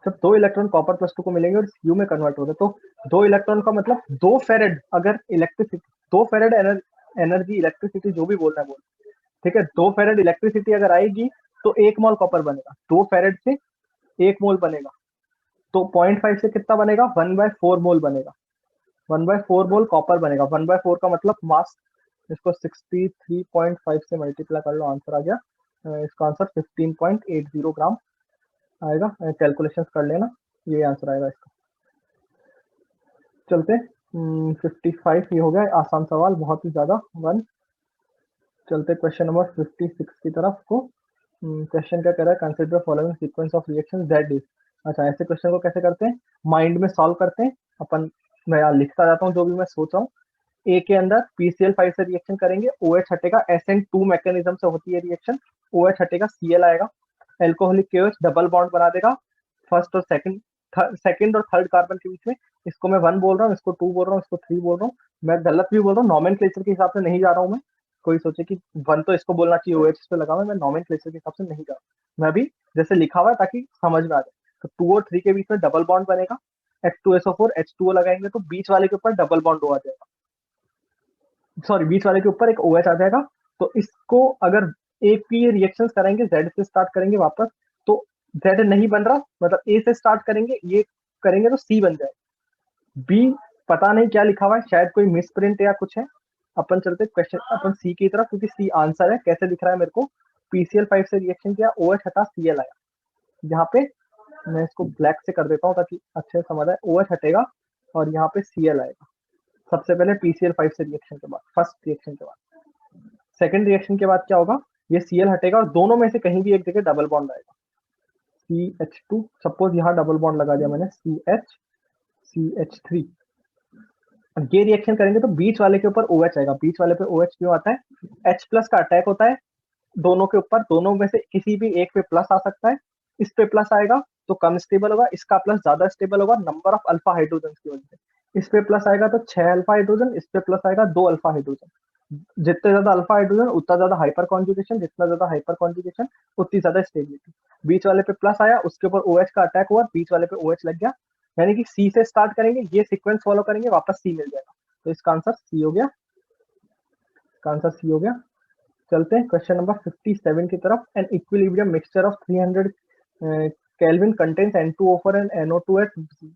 जब 2 इलेक्ट्रॉन कॉपर +2 को मिलेंगे और Cu में कन्वर्ट हो रहे, तो 2 इलेक्ट्रॉन का मतलब 2 फेरेड, अगर इलेक्ट्रिसिटी 2 फेरेड एनर्जी इलेक्ट्रिसिटी जो भी बोलना है बोल, ठीक है। 2 फेरेड इलेक्ट्रिसिटी अगर आएगी तो 1 मोल कॉपर बनेगा, 2 फेरेड से 1 मोल बनेगा। तो 0.5 से कितना बनेगा, 1/4 मोल बनेगा। 1/4 मोल कॉपर बनेगा। 1/4 का मतलब मास, इसको 63.5 से मल्टीप्लाई कर लो, आंसर आ गया। इसका आंसर 15.80 ग्राम आएगा। कैलकुलेशन कर लेना, ये आंसर आएगा इसका। चलते 55 ये हो गया, आसान सवाल, बहुत ही ज्यादा 1। चलते क्वेश्चन नंबर 56 की तरफ को। क्वेश्चन क्या कह रहा है, consider following sequence of reaction that is. अच्छा, ऐसे क्वेश्चन को कैसे करते हैं, माइंड में सॉल्व करते हैं अपन। मैं यहाँ लिखता जाता हूँ जो भी मैं सोच रहा हूँ। ए के अंदर PCl5 से रिएक्शन करेंगे, OH हटेगा, SN2 मैकेनिज्म से होती है रिएक्शन, OH हटेगा, Cl आएगा। एल्कोहलिक KOH डबल बॉन्ड बना देगा फर्स्ट और सेकंड और थर्ड कार्बन के बीच में। इसको मैं 1 बोल रहा हूँ, इसको 2 बोल रहा हूँ, इसको 3 बोल रहा हूँ। मैं गलत भी बोल रहा हूँ, नॉमेनक्लेचर के हिसाब से नहीं जा रहा हूँ मैं। कोई सोचे कि 1 तो इसको बोलना चाहिए, OH पे लगा हुआ है, मैं नॉमेनक्लेचर के हिसाब से नहीं जा रहा, मैं भी जैसे लिखा हुआ है ताकि समझ में आ जाए। तो 2 और 3 के बीच में डबल बॉन्ड बनेगा, H2SO4 H2O लगाएंगे तो बीच वाले के ऊपर डबल बॉन्ड हो जाएगा, सॉरी बीच वाले के ऊपर एक OH आ जाएगा। तो इसको अगर एक की रिएक्शंस करेंगे, Z से स्टार्ट करेंगे वापस, तो Z नहीं बन रहा, मतलब A से स्टार्ट करेंगे, ये करेंगे तो C बन जाए। B पता नहीं क्या लिखा हुआ है, शायद कोई मिस प्रिंट या कुछ है। अपन चलते क्वेश्चन, अपन C की तरफ, क्योंकि C आंसर है। कैसे दिख रहा है मेरे को, PCl5 से रिएक्शन किया, OH हटा, Cl आया। यहाँ पे मैं इसको ब्लैक से कर देता हूँ ताकि अच्छे से समझ आए। OH हटेगा और यहाँ पे Cl आएगा सबसे पहले PCl5 से रिएक्शन के बाद, फर्स्ट रिएक्शन के बाद। सेकंड रिएक्शन के बाद क्या होगा, ये Cl हटेगा और दोनों में से कहीं भी एक जगह डबल बॉन्ड आएगा। CH2, सपोज यहाँ डबल बॉन्ड लगा दिया मैंने CH3। ये रिएक्शन करेंगे तो बीच वाले के ऊपर OH आएगा। बीच वाले पे OH क्यों आता है? H प्लस का अटैक होता है दोनों के ऊपर, दोनों में से किसी भी एक पे प्लस आ सकता है। इस पे प्लस आएगा तो कम स्टेबल होगा, इसका प्लस ज्यादा स्टेबल होगा नंबर ऑफ अल्फा हाइड्रोजन की वजह से। इस पे प्लस आएगा तो 6 अल्फा हाइड्रोजन, इस पे प्लस आएगा 2 अल्फा हाइड्रोजन। जितने ज्यादा अल्फा हाइड्रोजन उतना ज्यादा हाइपर कॉन्जुगेशन, जितना ज्यादा हाइपर कॉन्जुगेशन उतनी ज्यादा स्टेबिलिटी। बीच वाले पे प्लस आया, उसके ऊपर OH का अटैक हुआ, बीच वाले पे OH लग गया, यानी कि C से स्टार्ट करेंगे, ये सीक्वेंस फॉलो करेंगे, वापस C मिल जाएगा। तो इसका आंसर C हो गया, इसका आंसर C हो गया। चलते हैं क्वेश्चन नंबर 57 की तरफ। An equilibrium mixture of 300 Kelvin contains N2O4 and NO2 at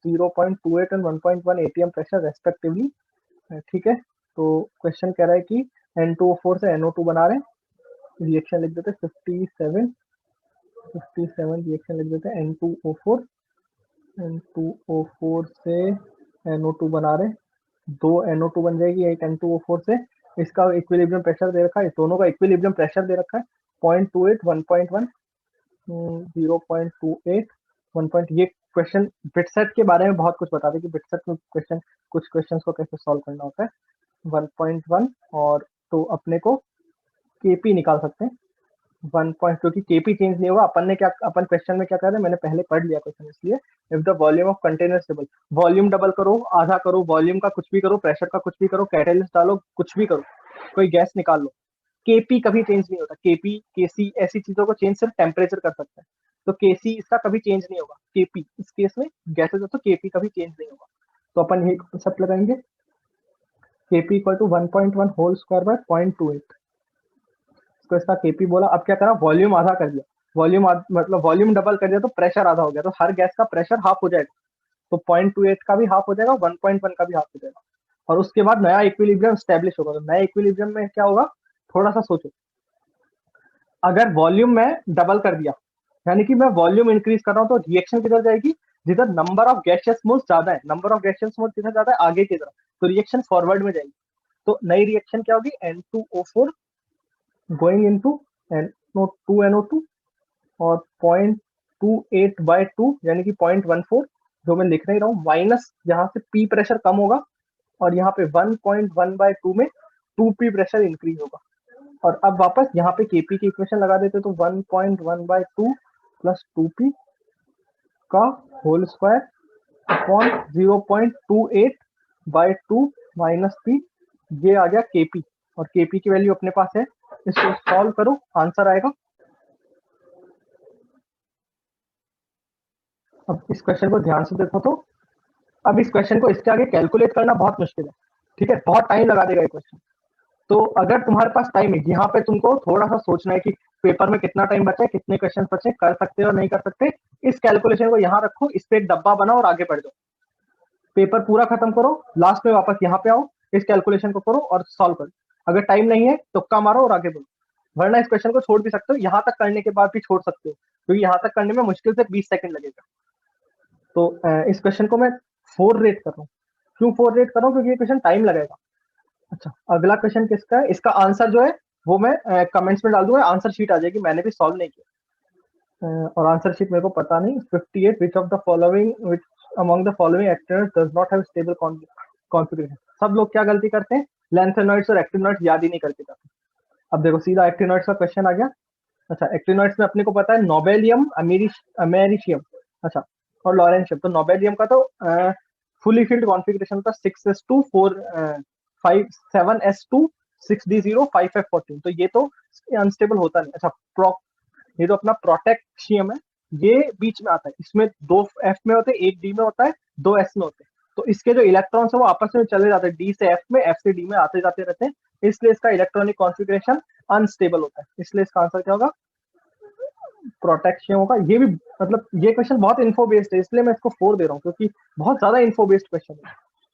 0.28 and 1.1 atm pressure respectively। ठीक है, तो क्वेश्चन कह रहा है कि N2O4 से NO2 बना रहे हैं, रिएक्शन लिख देते 57 रिएक्शन लिख देते हैं। N2O4 से NO2 बना रहे हैं, 2 NO2 बन जाएगी एक N2O4 से। इसका इक्विलिब्रियम प्रेशर दे रखा है, दोनों का इक्विलिब्रियम प्रेशर दे रखा है 0.28 1.1 0.28 1 ये क्वेश्चन बिटसेट के बारे में बहुत कुछ बताते हैं कि बिटसेट में क्वेश्चन, कुछ क्वेश्चंस को कैसे सॉल्व करना होता है। 1.1 और तो अपने को केपी निकाल सकते हैं 1 पॉइंट, क्योंकि केपी चेंज नहीं होगा। अपन ने क्या, अपन क्वेश्चन में क्या कर रहे हैं, मैंने पहले पढ़ लिया क्वेश्चन, इसलिए if the volume of container stable, volume double करो, आधा करो, वॉल्यूम का कुछ भी करो, प्रेशर का कुछ भी करो, कैटालिस्ट डालो, कुछ भी करो, कोई गैस निकाल लो, केपी कभी चेंज नहीं होता। केपी केसी ऐसी चीजों को चेंज सिर्फ टेम्परेचर कर सकता है, तो केसी इसका कभी चेंज नहीं होगा। केपी इस केस में गैसेस हो तो केपी कभी चेंज नहीं होगा। तो अपन ये कॉन्सेप्ट लगाएंगे, KP equal to 1.1 whole square by 0.28। तो इसका केपी बोला। अब क्या करा, वॉल्यूम आधा कर दिया, वॉल्यूम मतलब वॉल्यूम डबल कर दिया तो प्रेशर आधा हो गया, तो हर गैस का प्रेशर हाफ हो जाएगा, तो 0.28 का भी हाफ हो जाएगा, 1.1 का भी हाफ हो जाएगा। और उसके बाद नया इक्विलिब्रियम स्टैब्लिश होगा। तो नया इक्विलिब्रियम में क्या होगा, थोड़ा सा सोचो, अगर वॉल्यूम में डबल कर दिया, यानी कि मैं वॉल्यूम इंक्रीज कर रहा हूं, तो रिएक्शन किधर जाएगी, जिधर नंबर ऑफ गैसियस मोल्स ज्यादा है, नंबर ऑफ गैसियस मोल्स किधर ज्यादा है, आगे की तरफ, तो रिएक्शन फॉरवर्ड में जाएगी। तो नई रिएक्शन क्या होगी, N2O4 गोइंग इनटू NO2 और 0.28/2 यानी कि 0.14 जो मैं लिख नहीं रहा हूँ, माइनस यहाँ से P प्रेशर कम होगा और यहाँ पे 1.1/2 में 2P प्रेशर इंक्रीज होगा। और अब वापस यहाँ पे Kp की इक्वेशन लगा देते, तो 1.1/2 प्लस 2P का whole square upon 0.28/2 minus P, ये आ गया Kp, और Kp की वैल्यू अपने पास है। इसको सॉल्व करो, आंसर आएगा। अब इस क्वेश्चन को ध्यान से देखो, तो अब इस क्वेश्चन को इसके आगे कैलकुलेट करना बहुत मुश्किल है, ठीक है, बहुत टाइम लगा देगा ये क्वेश्चन। तो अगर तुम्हारे पास टाइम है, यहाँ पे तुमको थोड़ा सा सोचना है कि पेपर में कितना टाइम बचा है, कितने क्वेश्चन बचे, कर सकते हो और नहीं कर सकते। इस कैलकुलेशन को यहाँ रखो, इस पे एक डब्बा बनाओ और आगे बढ़ जाओ। पेपर पूरा खत्म करो, लास्ट में वापस यहाँ पे आओ, इस कैलकुलेशन को करो और सॉल्व करो। अगर टाइम नहीं है तुक्का मारो और आगे बढ़ो, वरना इस क्वेश्चन को छोड़ भी सकते हो, यहाँ तक करने के बाद भी छोड़ सकते हो, क्योंकि यहाँ तक करने में मुश्किल से 20 सेकंड लगेगा। तो इस क्वेश्चन को मैं 4 रेट कर रहा हूँ। क्यों 4 रेट कर रहा हूँ, क्योंकि ये क्वेश्चन टाइम लगेगा। अच्छा, अगला क्वेश्चन किसका है, इसका आंसर जो है वो मैं कमेंट्स में डाल दूंगा, आंसर शीट आ जाएगी, मैंने भी सॉल्व नहीं किया। और आंसर शीट मेरे को पता नहीं। 58 विच of the following, which among the following actinoids does not have stable configuration. सब लोग क्या गलती करते हैं, लैंथेनॉइड्स और एक्टिनॉइड्स याद ही नहीं करके जाते। अब देखो सीधा एक्टिनॉइड्स का क्वेश्चन आ गया। अच्छा, एक्टिनॉइड्स में अपने को पता है नोबेलियम, अमेरिशियम, अच्छा, और लॉरेंशियम। तो नोबेलियम का तो फुली फिल्ड कॉन्फ़िगरेशन था 6s2 4 5 7s2 6d0 5f14। तो ये तो अनस्टेबल होता नहीं। अच्छा, ये तो अपना प्रोटेक्शियम है, ये बीच में आता है, इसमें 2 f में होते हैं, 1 d में होता है, 2 s में होते हैं। तो इसके जो इलेक्ट्रॉन्स है वो आपस में चले जाते हैं, d से f में, f से d में आते जाते रहते हैं, इसलिए इसका इलेक्ट्रॉनिक कॉन्फ़िगरेशन अनस्टेबल होता है। इसलिए इसका आंसर क्या होगा, प्रोटेक्शियम होगा। ये भी मतलब ये क्वेश्चन बहुत इन्फो बेस्ड है, इसलिए मैं इसको 4 दे रहा हूँ, क्योंकि बहुत ज्यादा इन्फो बेस्ड क्वेश्चन है।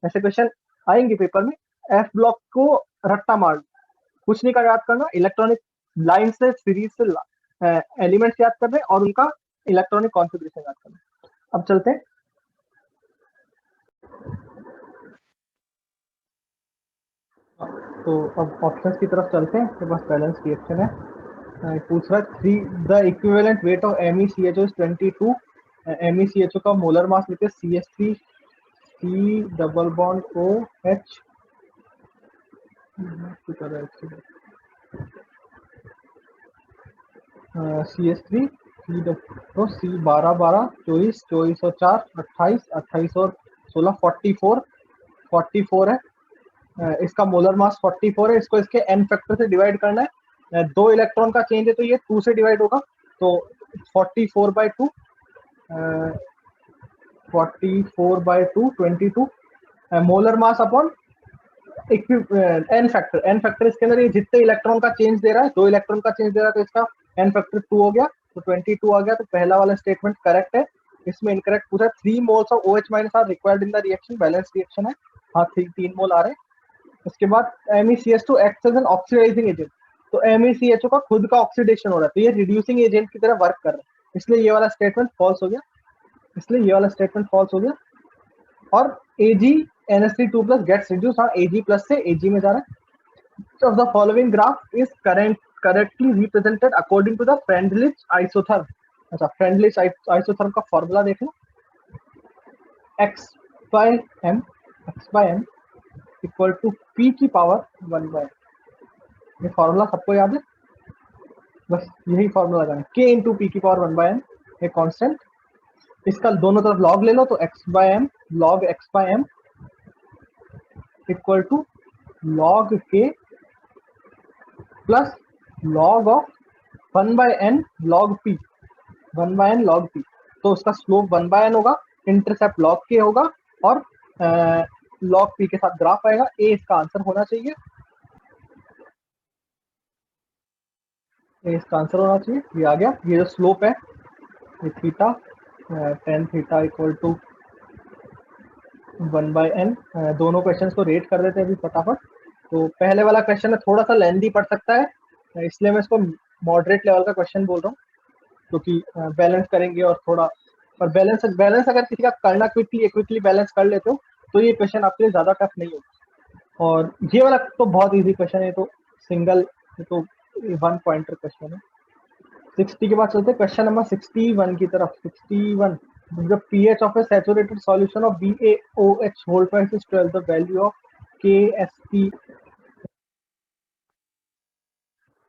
ऐसे क्वेश्चन आएंगे पेपर में, एफ ब्लॉक को रट्टा मार, कुछ नहीं का याद करना, इलेक्ट्रॉनिक लाइन से, सीरीज से एलिमेंट्स याद करने और उनका इलेक्ट्रॉनिक कॉन्फ़िगरेशन याद करना। अब चलते हैं, तो अब ऑप्शंस की तरफ चलते हैं। तो बस बैलेंस रिएक्शन है, पूछ रहा है three the equivalent weight of MECHO is 22। MECHO का मोलर मास लेते हैं CH3 C double bond OH CH3 तो C 12 12 24 24 और 4 28 28 और 16 44 है। इसका मोलर मास 44 है। इसको इसके n फैक्टर से डिवाइड करना है। 2 इलेक्ट्रॉन का चेंज है तो ये 2 से डिवाइड होगा, तो 44/2 44/2 22 molar mass upon n factor इसके अंदर ये जितने इलेक्ट्रॉन का चेंज दे रहा है, 2 इलेक्ट्रॉन का चेंज दे रहा है तो इसका n फैक्टर 2 हो गया, तो 22 आ गया। तो पहला वाला स्टेटमेंट करेक्ट है। इसमें इनकरेक्ट पूछा 3 moles of OH minus are required in the reaction, balance reaction है। हाँ 3 मोल आ रहे हैं। उसके बाद MECH2 acts as an oxidising agent, तो MECHO का खुद का ऑक्सीडेशन हो रहा है, तो ये रिड्यूसिंग एजेंट की तरह वर्क कर रहा है, इसलिए ये वाला स्टेटमेंट फॉल्स हो गया। और AgNH3 2+ गेट्स रिड्यूस, हाँ Ag प्लस से Ag में जा रहा है। The following graph is correctly represented according to the Freundlich isotherm. अच्छा, फ्रेंडलिच आइसोथर्म का फॉर्मूला देख लो, x/m इक्वल टू p की पावर 1/m। ये फॉर्मूला सबको याद है, बस यही फॉर्मूला लगाना, k इंटू पी की पावर 1/m, ये कांस्टेंट। इसका दोनों तरफ लॉग ले लो, तो x/m log x/m equal to log k plus log of 1/n log p, 1/n log p। तो उसका स्लोप 1/n होगा, इंटरसेप्ट log k होगा और log p के साथ ग्राफ आएगा। ए इसका आंसर होना चाहिए, ये आ गया। ये जो स्लोप है ये theta, tan theta equal to 1/n। दोनों क्वेश्चंस को रेट कर देते हैं अभी फटाफट। तो पहले वाला क्वेश्चन है थोड़ा सा लेंदी पड़ सकता है, इसलिए मैं इसको मॉडरेट लेवल का क्वेश्चन बोल रहा हूँ, क्योंकि बैलेंस करेंगे और थोड़ा, और बैलेंस अगर किसी का करना क्विकली बैलेंस कर लेते हो तो ये क्वेश्चन आपके लिए ज्यादा टफ नहीं होगा। और ये वाला तो बहुत इजी क्वेश्चन है, तो सिंगल, ये तो 1 पॉइंटर क्वेश्चन है। 60 के बाद चलते हैं क्वेश्चन नंबर 61 की तरफ। 61, the pH of a saturated solution of BaOH whole twice is 12, the value of KSP।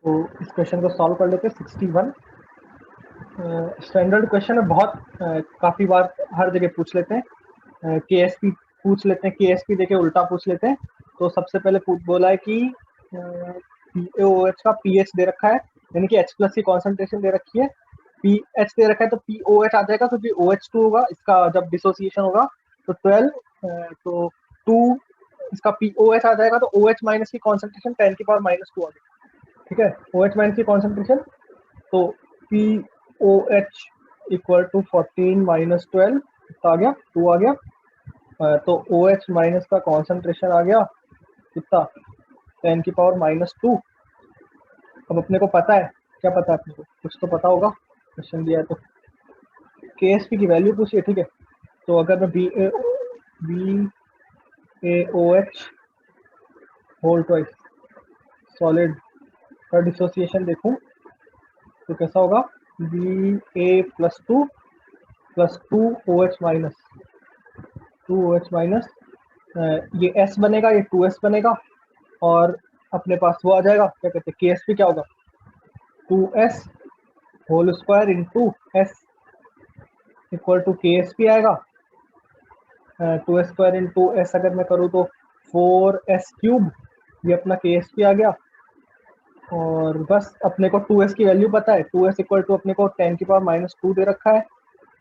तो इस क्वेश्चन को सॉल्व कर लेते हैं। 61 स्टैंडर्ड क्वेश्चन है, बहुत काफी बार हर जगह पूछ लेते हैं। KSP पूछ लेते हैं, KSP देके उल्टा पूछ लेते हैं। तो सबसे पहले बोला है कि BaOH का pH दे रखा है, यानी कि H+ की कॉन्सेंट्रेशन दे रखी है, pH दे रखा है, तो POH आ जाएगा, क्योंकि OH2 होगा, इसका जब डिसोसिएशन होगा तो 12, तो 2 इसका POH आ जाएगा, तो OH माइनस की कॉन्सेंट्रेशन 10⁻² आ गई। ठीक है, OH माइनस की कॉन्सेंट्रेशन, तो POH इक्वल टू 14 माइनस 12 आ गया, 2 आ गया। तो OH माइनस का कॉन्सेंट्रेशन आ गया कितना, 10⁻²। अब अपने को पता है, क्या पता है अपने को, कुछ तो पता होगा, क्वेश्चन दिया है तो। KSP की वैल्यू पूछिए, ठीक है। तो अगर मैं BaOH होल ट्वाइस सॉलिड का डिसोसिएशन देखूं तो कैसा होगा, Ba+2 plus 2OH minus, 2OH minus, ये S बनेगा, ये 2S बनेगा, और अपने पास वो आ जाएगा, क्या कहते हैं, KSP क्या होगा, 2S whole square into S equal to KSP आएगा। 2S स्क्वायर इंटू S अगर मैं करूँ तो 4S³, ये अपना KSP आ गया। और बस अपने को 2S की वैल्यू पता है, 2S इक्वल टू अपने को 10⁻² दे रखा है,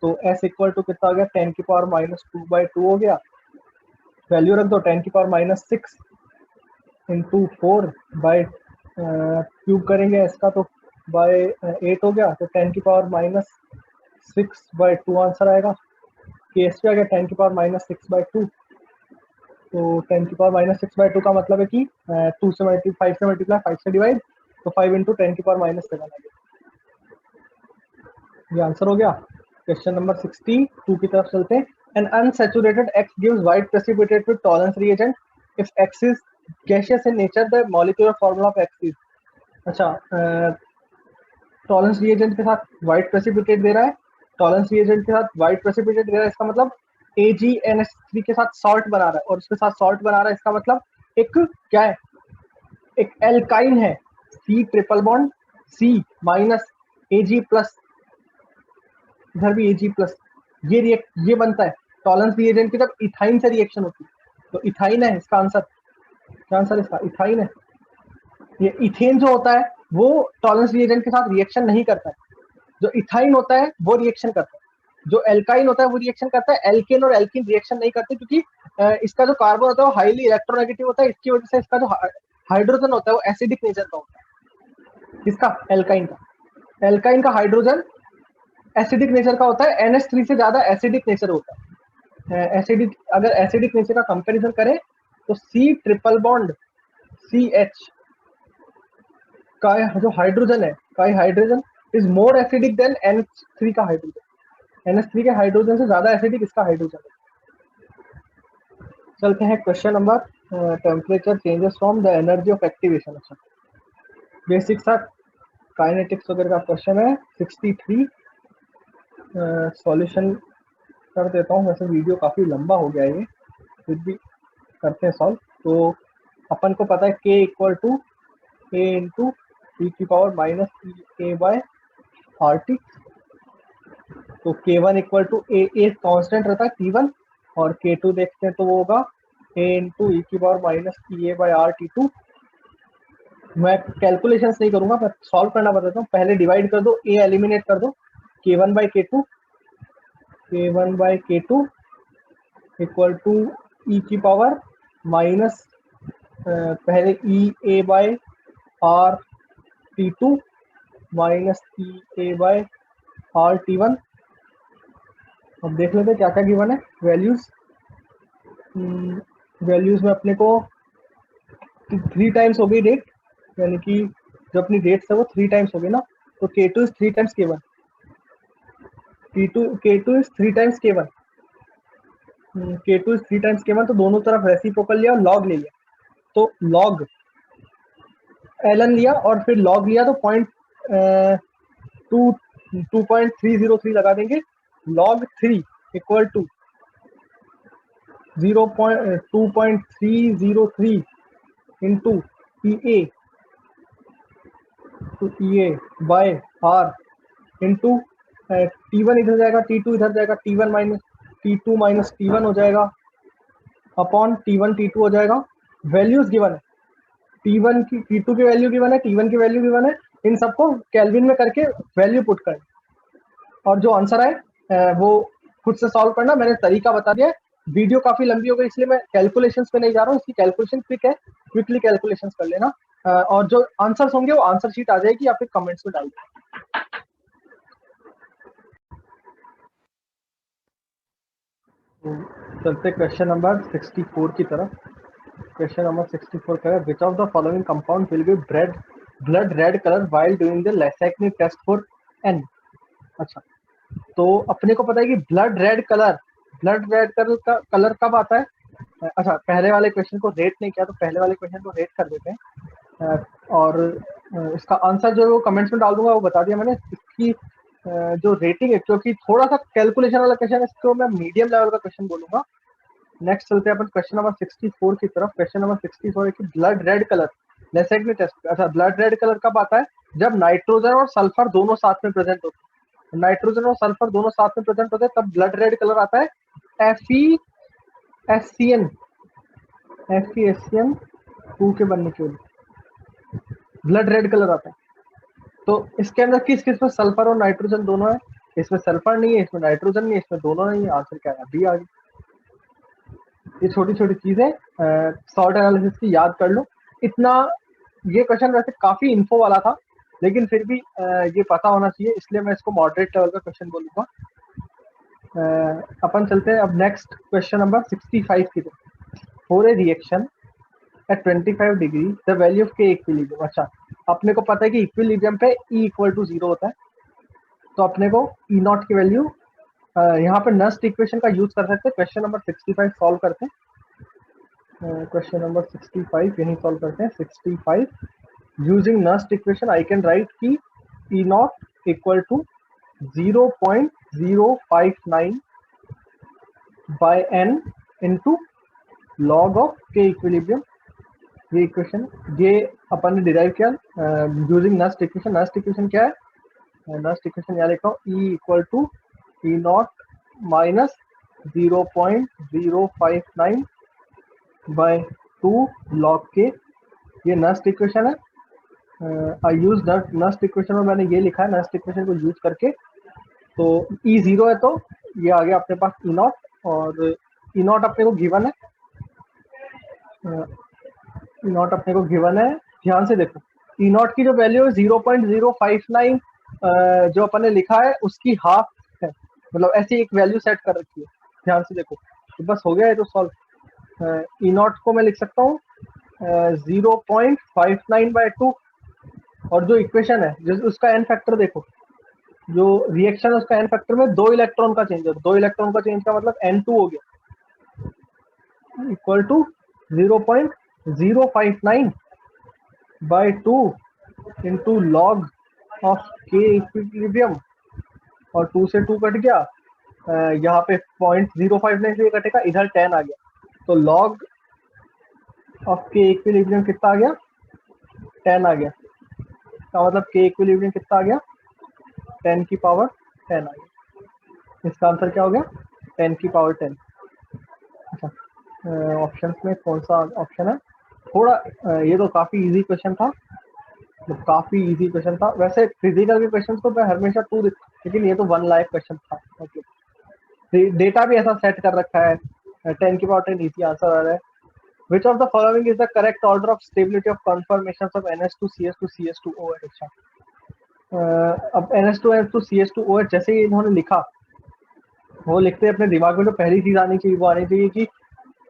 तो S इक्वल टू कितना आ गया, 10⁻²/2 हो गया। वैल्यू रख दो, 10⁻6 इंटू 4 बाय क्यूब करेंगे S का, तो बाय 8 हो गया, तो 10⁻6/2 आंसर आएगा। KSP आ गया 10⁻6/2, तो 10⁻6/2 का मतलब है कि 2 से 5 से मल्टीप्लाई, 5 से डिवाइड, तो 5 इंटू 10⁻7 आ गया। ये आंसर हो गया। क्वेश्चन नंबर 62 की तरफ चलते हैं। An unsaturated X gives white precipitate with tolerance reagent. If X is gaseous in nature, the molecular formula of X is। अच्छा, टॉलरेंस रिएजेंट के साथ व्हाइट प्रेसिपिटेट दे रहा है, टॉलरेंस रिएजेंट के साथ व्हाइट प्रेसिपिटेट दे रहा है, इसका मतलब AgNH3 के साथ सॉल्ट बना रहा है, और उसके साथ सॉल्ट बना रहा है, इसका मतलब एक क्या है, एक एल्काइन है, C triple bond C minus Ag plus, इधर भी Ag प्लस, ये बनता है टॉलरेंस रिएजेंट की जब इथाइन से रिएक्शन होती है, तो इथाइन है इसका आंसर, क्या आंसर इसका इथाइन है। ये इथेन जो होता है वो टॉलरेंस रिएजेंट के साथ रिएक्शन नहीं करता है, जो इथाइन होता है वो रिएक्शन करता है, जो एल्काइन होता है वो रिएक्शन करता है, एल्केन और एल्कीन रिएक्शन नहीं करते, क्योंकि इसका जो कार्बन होता है वो हाईली इलेक्ट्रोनेगेटिव होता है, इसकी वजह से इसका जो हाइड्रोजन होता है वो एसिडिक नेचर का होता है, किसका, एल्काइन का हाइड्रोजन एसिडिक नेचर का होता है, NH3 से ज्यादा एसिडिक नेचर होता है। एसिडिक, अगर एसिडिक नेचर का कंपैरिजन करें तो C ट्रिपल बॉन्ड CH का जो हाइड्रोजन है, का hydrogen is more acidic then NH3 का हाइड्रोजन, NH3 के हाइड्रोजन से ज्यादा एसिडिक इसका हाइड्रोजन है। चलते हैं question number, temperature changes from the energy of activation. अच्छा, बेसिक सा काइनेटिक्स वगैरह का क्वेश्चन है 63। सॉल्यूशन कर देता हूँ, वैसे वीडियो काफी लंबा हो गया है ये, फिर भी करते हैं सॉल्व। तो अपन को पता है K equal to A into E की power minus A by R T, तो K1 equal to a constant रहता है T1, और K2 देखते हैं तो वो होगा A इंटू ई की power minus E A by R T2। मैं कैलकुलेशंस नहीं करूंगा, मैं सॉल्व करना बताता हूँ। पहले डिवाइड कर दो, A एलिमिनेट कर दो, K1 by K2, K1 by K2 equal to E की पावर माइनस पहले E A by R T2 minus E A by R T1। अब देख लेते हैं क्या क्या गिवन है वैल्यूज। वैल्यूज में अपने को 3 टाइम्स हो गई डेट, यानी कि जो अपनी डेट्स है वो 3 टाइम्स हो गई ना, तो K2 is 3 times K1, K2 is 3 times K1, K2 is 3 times K1, तो दोनों तरफ रेसिप्रोकल लिया और लॉग ले लिया, तो लॉग ln लिया और फिर लॉग लिया, तो 2.303 लगा देंगे, log 3 equal to 2.303 into E A by R into T1 इधर जाएगा, T2 इधर जाएगा, T1 minus T2 minus T1 हो जाएगा अपॉन T1 T2 हो जाएगा। वैल्यूज गिवन है, T1 की T2 की वैल्यू गिवन है, T1 की वैल्यू गिवन है, इन सबको केल्विन में करके वैल्यू पुट करें, और जो आंसर है वो खुद से सॉल्व करना। मैंने तरीका बता दिया है, वीडियो काफी लंबी हो गई इसलिए मैं कैलकुलेशंस पे नहीं जा रहा हूँ, इसकी कैलकुलेशन क्विक है, क्विकली कैलकुलेशंस कर लेना, और जो आंसर्स होंगे वो आंसर शीट आ जाएगी या फिर कमेंट्स में डाल देना। चलते क्वेश्चन नंबर 64 की तरफ। क्वेश्चन नंबर 64 कह रहा है which of the following compound will be blood red colour while doing the Lassaigne test for N। अच्छा, तो अपने को पता है कि ब्लड रेड कलर का कलर कब आता है। अच्छा, पहले वाले क्वेश्चन को रेट नहीं किया, तो पहले वाले क्वेश्चन को रेट कर देते हैं, और इसका आंसर जो है वो कमेंट्स में डाल दूंगा, वो बता दिया मैंने। इसकी जो रेटिंग है, क्योंकि थोड़ा सा कैलकुलेशन वाला क्वेश्चन है, इसको मैं मीडियम लेवल का क्वेश्चन बोलूंगा। नेक्स्ट चलते हैं अपन क्वेश्चन नंबर 64 की तरफ। क्वेश्चन नंबर 64 है कि ब्लड रेड कलर लेसेक्नी टेस्ट। अच्छा, ब्लड रेड कलर कब आता है, जब नाइट्रोजन और सल्फर दोनों साथ में प्रेजेंट होते हैं, नाइट्रोजन और सल्फर दोनों साथ में प्रेजेंट होते हैं, तब ब्लड रेड कलर आता है। FeSCN 2 के बनने के लिए ब्लड रेड कलर आता है। तो इसके अंदर किस किस में सल्फर और नाइट्रोजन दोनों है, इसमें सल्फर नहीं है, इसमें नाइट्रोजन नहीं है, इसमें दोनों नहीं है, आंसर क्या है, बी आ गई। ये छोटी छोटी चीजें सॉल्ट एनालिसिस की याद कर लो। इतना ये क्वेश्चन वैसे काफी इन्फो वाला था, लेकिन फिर भी ये पता होना चाहिए, इसलिए मैं इसको मॉडरेट लेवल का क्वेश्चन बोलूंगा। अपन चलते हैं अब नेक्स्ट क्वेश्चन नंबर 65 की तरफ। For a reaction at 25 degree the value of K equilibrium. अच्छा, अपने को पता है कि इक्विलिब्रियम पे E इक्वल टू 0 होता है, तो अपने को E नॉट की वैल्यू यहाँ पे नस्ट इक्वेशन का यूज कर सकते हैं। क्वेश्चन नंबर 65 सॉल्व करते हैं। क्वेश्चन नंबर 65 यही सॉल्व करते हैं। 65 using Nernst equation I can write की E naught equal to 0.059 by n into log of K equilibrium. ये इक्वेशन ये अपन ने डिराइव किया using Nernst equation. Nernst equation क्या है? नस्ट इक्वेशन यहाँ लिखा हूँ, E equal to E naught minus 0.059 by 2 log K. ये नस्ट इक्वेशन है। आई यूज नस्ट इक्वेशन में मैंने ये लिखा है, नस्ट इक्वेशन को यूज करके। तो ई जीरो है तो ये आ गया अपने पास ई नॉट, और ई नॉट अपने को गिवन है, ई नॉट अपने को गिवन है। ध्यान से देखो, ई नॉट की जो वैल्यू है 0.059 जो अपन ने लिखा है उसकी हाफ है, मतलब ऐसी एक वैल्यू सेट कर रखी है। ध्यान से देखो, तो बस हो गया है तो सॉल्व। ई नॉट को मैं लिख सकता हूँ 0.59/2, और जो इक्वेशन है उसका एन फैक्टर देखो, जो रिएक्शन है उसका एन फैक्टर में 2 इलेक्ट्रॉन का चेंज है। 2 इलेक्ट्रॉन का चेंज का मतलब N2 हो गया, equal to 0.059/2 into log of K equilibrium, और 2 से 2 कट गया, यहाँ पे 0.059 से कटेगा, इधर 10 आ गया, तो लॉग ऑफ के इक्विलिब्रियम कितना आ गया? 10 आ गया। इसका मतलब के इक्विलिब्रियम कितना आ गया? 10 की पावर 10 आ गया। इसका आंसर क्या हो गया? 10 की पावर 10। अच्छा, ऑप्शन में कौन सा ऑप्शन है? थोड़ा ये तो काफी इजी क्वेश्चन था, तो काफी इजी क्वेश्चन था। वैसे फिजिकल के क्वेश्चन को मैं हमेशा 2, लेकिन ये तो 1 लाइक क्वेश्चन था। मतलब डेटा भी ऐसा सेट कर रखा है, 10 की पावर 10 इजी आंसर आ रहा है। Which of the following is the correct order of stability of conformations of NH2 CH2 CH2OH? अच्छा, अब NH2 NH2 CH2OH जैसे ही इन्होंने लिखा, वो लिखते हैं अपने दिमाग में जो पहली चीज आनी चाहिए वो आनी चाहिए कि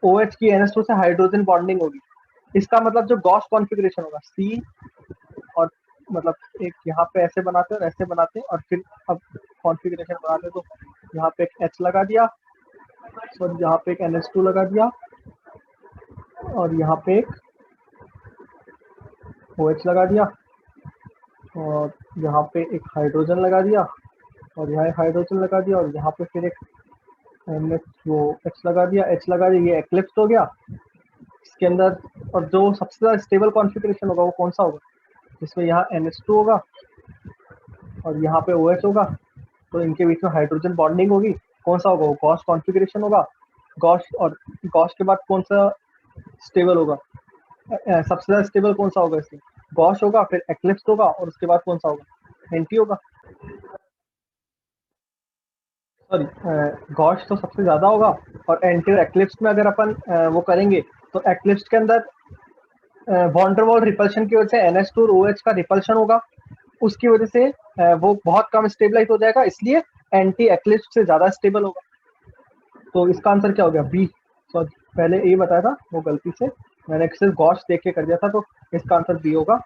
OH की NH2 से हाइड्रोजन बॉन्डिंग होगी। इसका मतलब जो गॉस कॉन्फ़िगरेशन होगा C, और मतलब एक यहाँ पे ऐसे बनाते हैं और ऐसे बनाते हैं, और फिर अब कॉन्फ़िगरेशन बनाते हैं, तो यहाँ पे एक H लगा दिया, और यहाँ पे एक NH2 लगा दिया, और यहाँ पे एक OH लगा दिया, और यहाँ पे एक हाइड्रोजन लगा दिया, और यहाँ एक हाइड्रोजन लगा दिया, और यहाँ पे फिर एक वो H लगा दिया, H लगा दिया, ये एक्लिप्स हो गया इसके अंदर। और जो सबसे ज़्यादा स्टेबल कॉन्फ़िगरेशन होगा वो कौन सा होगा? जिसमें यहाँ NH2 होगा और यहाँ पे OH होगा, तो इनके बीच में हाइड्रोजन बॉन्डिंग होगी। कौन सा होगा? वो गॉस कॉन्फ़िगरेशन होगा। गॉस, और गॉस के बाद कौन सा स्टेबल होगा? सबसे ज़्यादा स्टेबल कौन सा होगा इसमें? गॉस होगा, फिर एक्लिप्स होगा, और उसके बाद कौन सा होगा? एंटी होगा। सॉरी, गॉश तो सबसे ज्यादा होगा, और एंटी और एक्लिप्स में अगर अपन वो करेंगे तो एक्लिप्स के अंदर वॉन डेर वाल रिपल्शन की वजह से NH2 और OH का रिपल्शन होगा, उसकी वजह से वो बहुत कम स्टेबलाइज हो जाएगा, इसलिए एंटी एक्लिप्स से ज्यादा स्टेबल होगा। तो इसका आंसर क्या हो गया? बी। सॉरी, पहले ए बताया था, वो गलती से मैंने सिर्फ गॉश देख के कर दिया था, तो इसका आंसर बी होगा।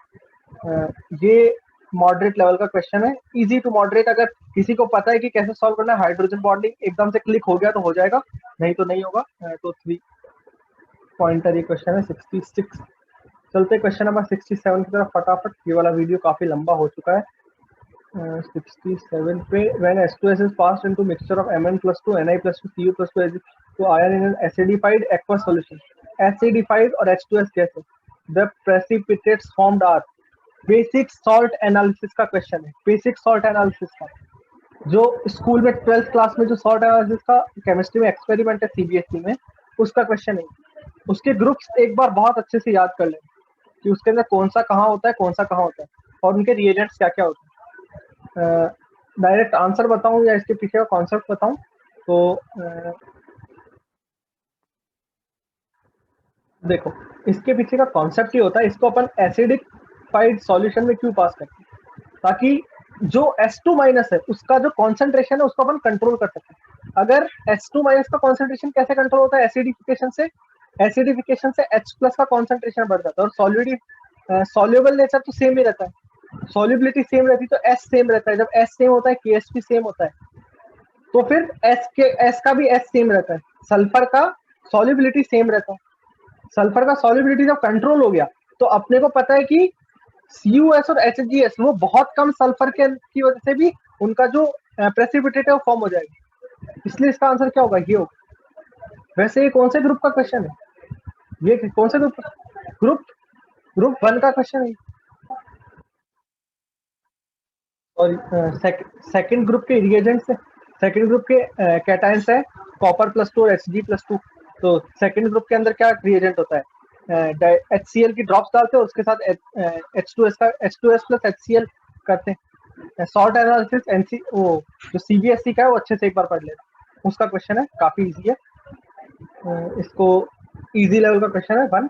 ये मॉडरेट लेवल का क्वेश्चन है, इजी टू मॉडरेट। अगर किसी को पता है कि कैसे सॉल्व करना है, हाइड्रोजन बॉन्डिंग एकदम से क्लिक हो गया तो हो जाएगा, नहीं तो नहीं होगा। तो 3 पॉइंटर ये क्वेश्चन है 66। चलते क्वेश्चन नंबर 67 की तरफ फटाफट। ये वाला वीडियो काफी लंबा हो चुका है। 67 पे, when H2S is passed into mixture of Mn+2 Ni+2 Cu+2 to ion in an acidified aqueous solution, acidified और H2S gas है, the precipitates formed are। Basic salt analysis का क्वेश्चन है, बेसिक सॉल्ट एनालिसिस का, जो school में 12th class में जो salt analysis का केमिस्ट्री में एक्सपेरिमेंट है CBSE में, उसका क्वेश्चन है। उसके ग्रुप्स एक बार बहुत अच्छे से याद कर लें कि उसके अंदर कौन सा कहाँ होता है, कौन सा कहाँ होता है, और उनके रिएजेंट्स क्या क्या होते हैं। डायरेक्ट आंसर बताऊं या इसके पीछे का कॉन्सेप्ट बताऊं? तो देखो, इसके पीछे का कॉन्सेप्ट ये होता है, इसको अपन एसिडिफाइड सॉल्यूशन में क्यों पास करते हैं, ताकि जो H2- है उसका जो कॉन्सेंट्रेशन है उसको अपन कंट्रोल कर सकते हैं। अगर H2- का कॉन्सेंट्रेशन कैसे कंट्रोल होता है? एसिडिफिकेशन से। एसिडिफिकेशन से H+ का कॉन्सेंट्रेशन बढ़ जाता है, और सॉल्युबल नेचर तो सेम ही रहता है, सॉल्युबिलिटी सेम रहती है, तो S सेम रहता है। जब S सेम होता है, KH भी सेम होता है, तो फिर S का भी S सेम रहता है। सल्फर का सॉल्युबिलिटी सेम रहता है। सल्फर का सॉल्युबिलिटी जब कंट्रोल हो गया, तो अपने को पता है कि CuS और HGS वो बहुत कम सल्फर के की वजह से भी उनका जो प्रेसिपिटेट है वो फॉर्म हो जाएगा, इसलिए इसका आंसर क्या होगा, ये होगा। वैसे ये कौन से ग्रुप का क्वेश्चन है, ये कौन से ग्रुप, ग्रुप ग्रुप 1 का क्वेश्चन है। और सेकंड ग्रुप के रिएजेंट्स है, सेकंड ग्रुप के कैटायंस है कॉपर +2 और Hg+2। तो सेकंड ग्रुप के अंदर क्या रिएजेंट होता है, HCl की ड्रॉप्स डालते हैं, उसके साथ H2S का H2S + HCl करते हैं। सॉल्ट एनालिसिस एनसी वो जो CBSE का है वो अच्छे से एक बार पढ़ लेना, उसका क्वेश्चन है, काफी इजी है। इसको इजी लेवल का क्वेश्चन है 1।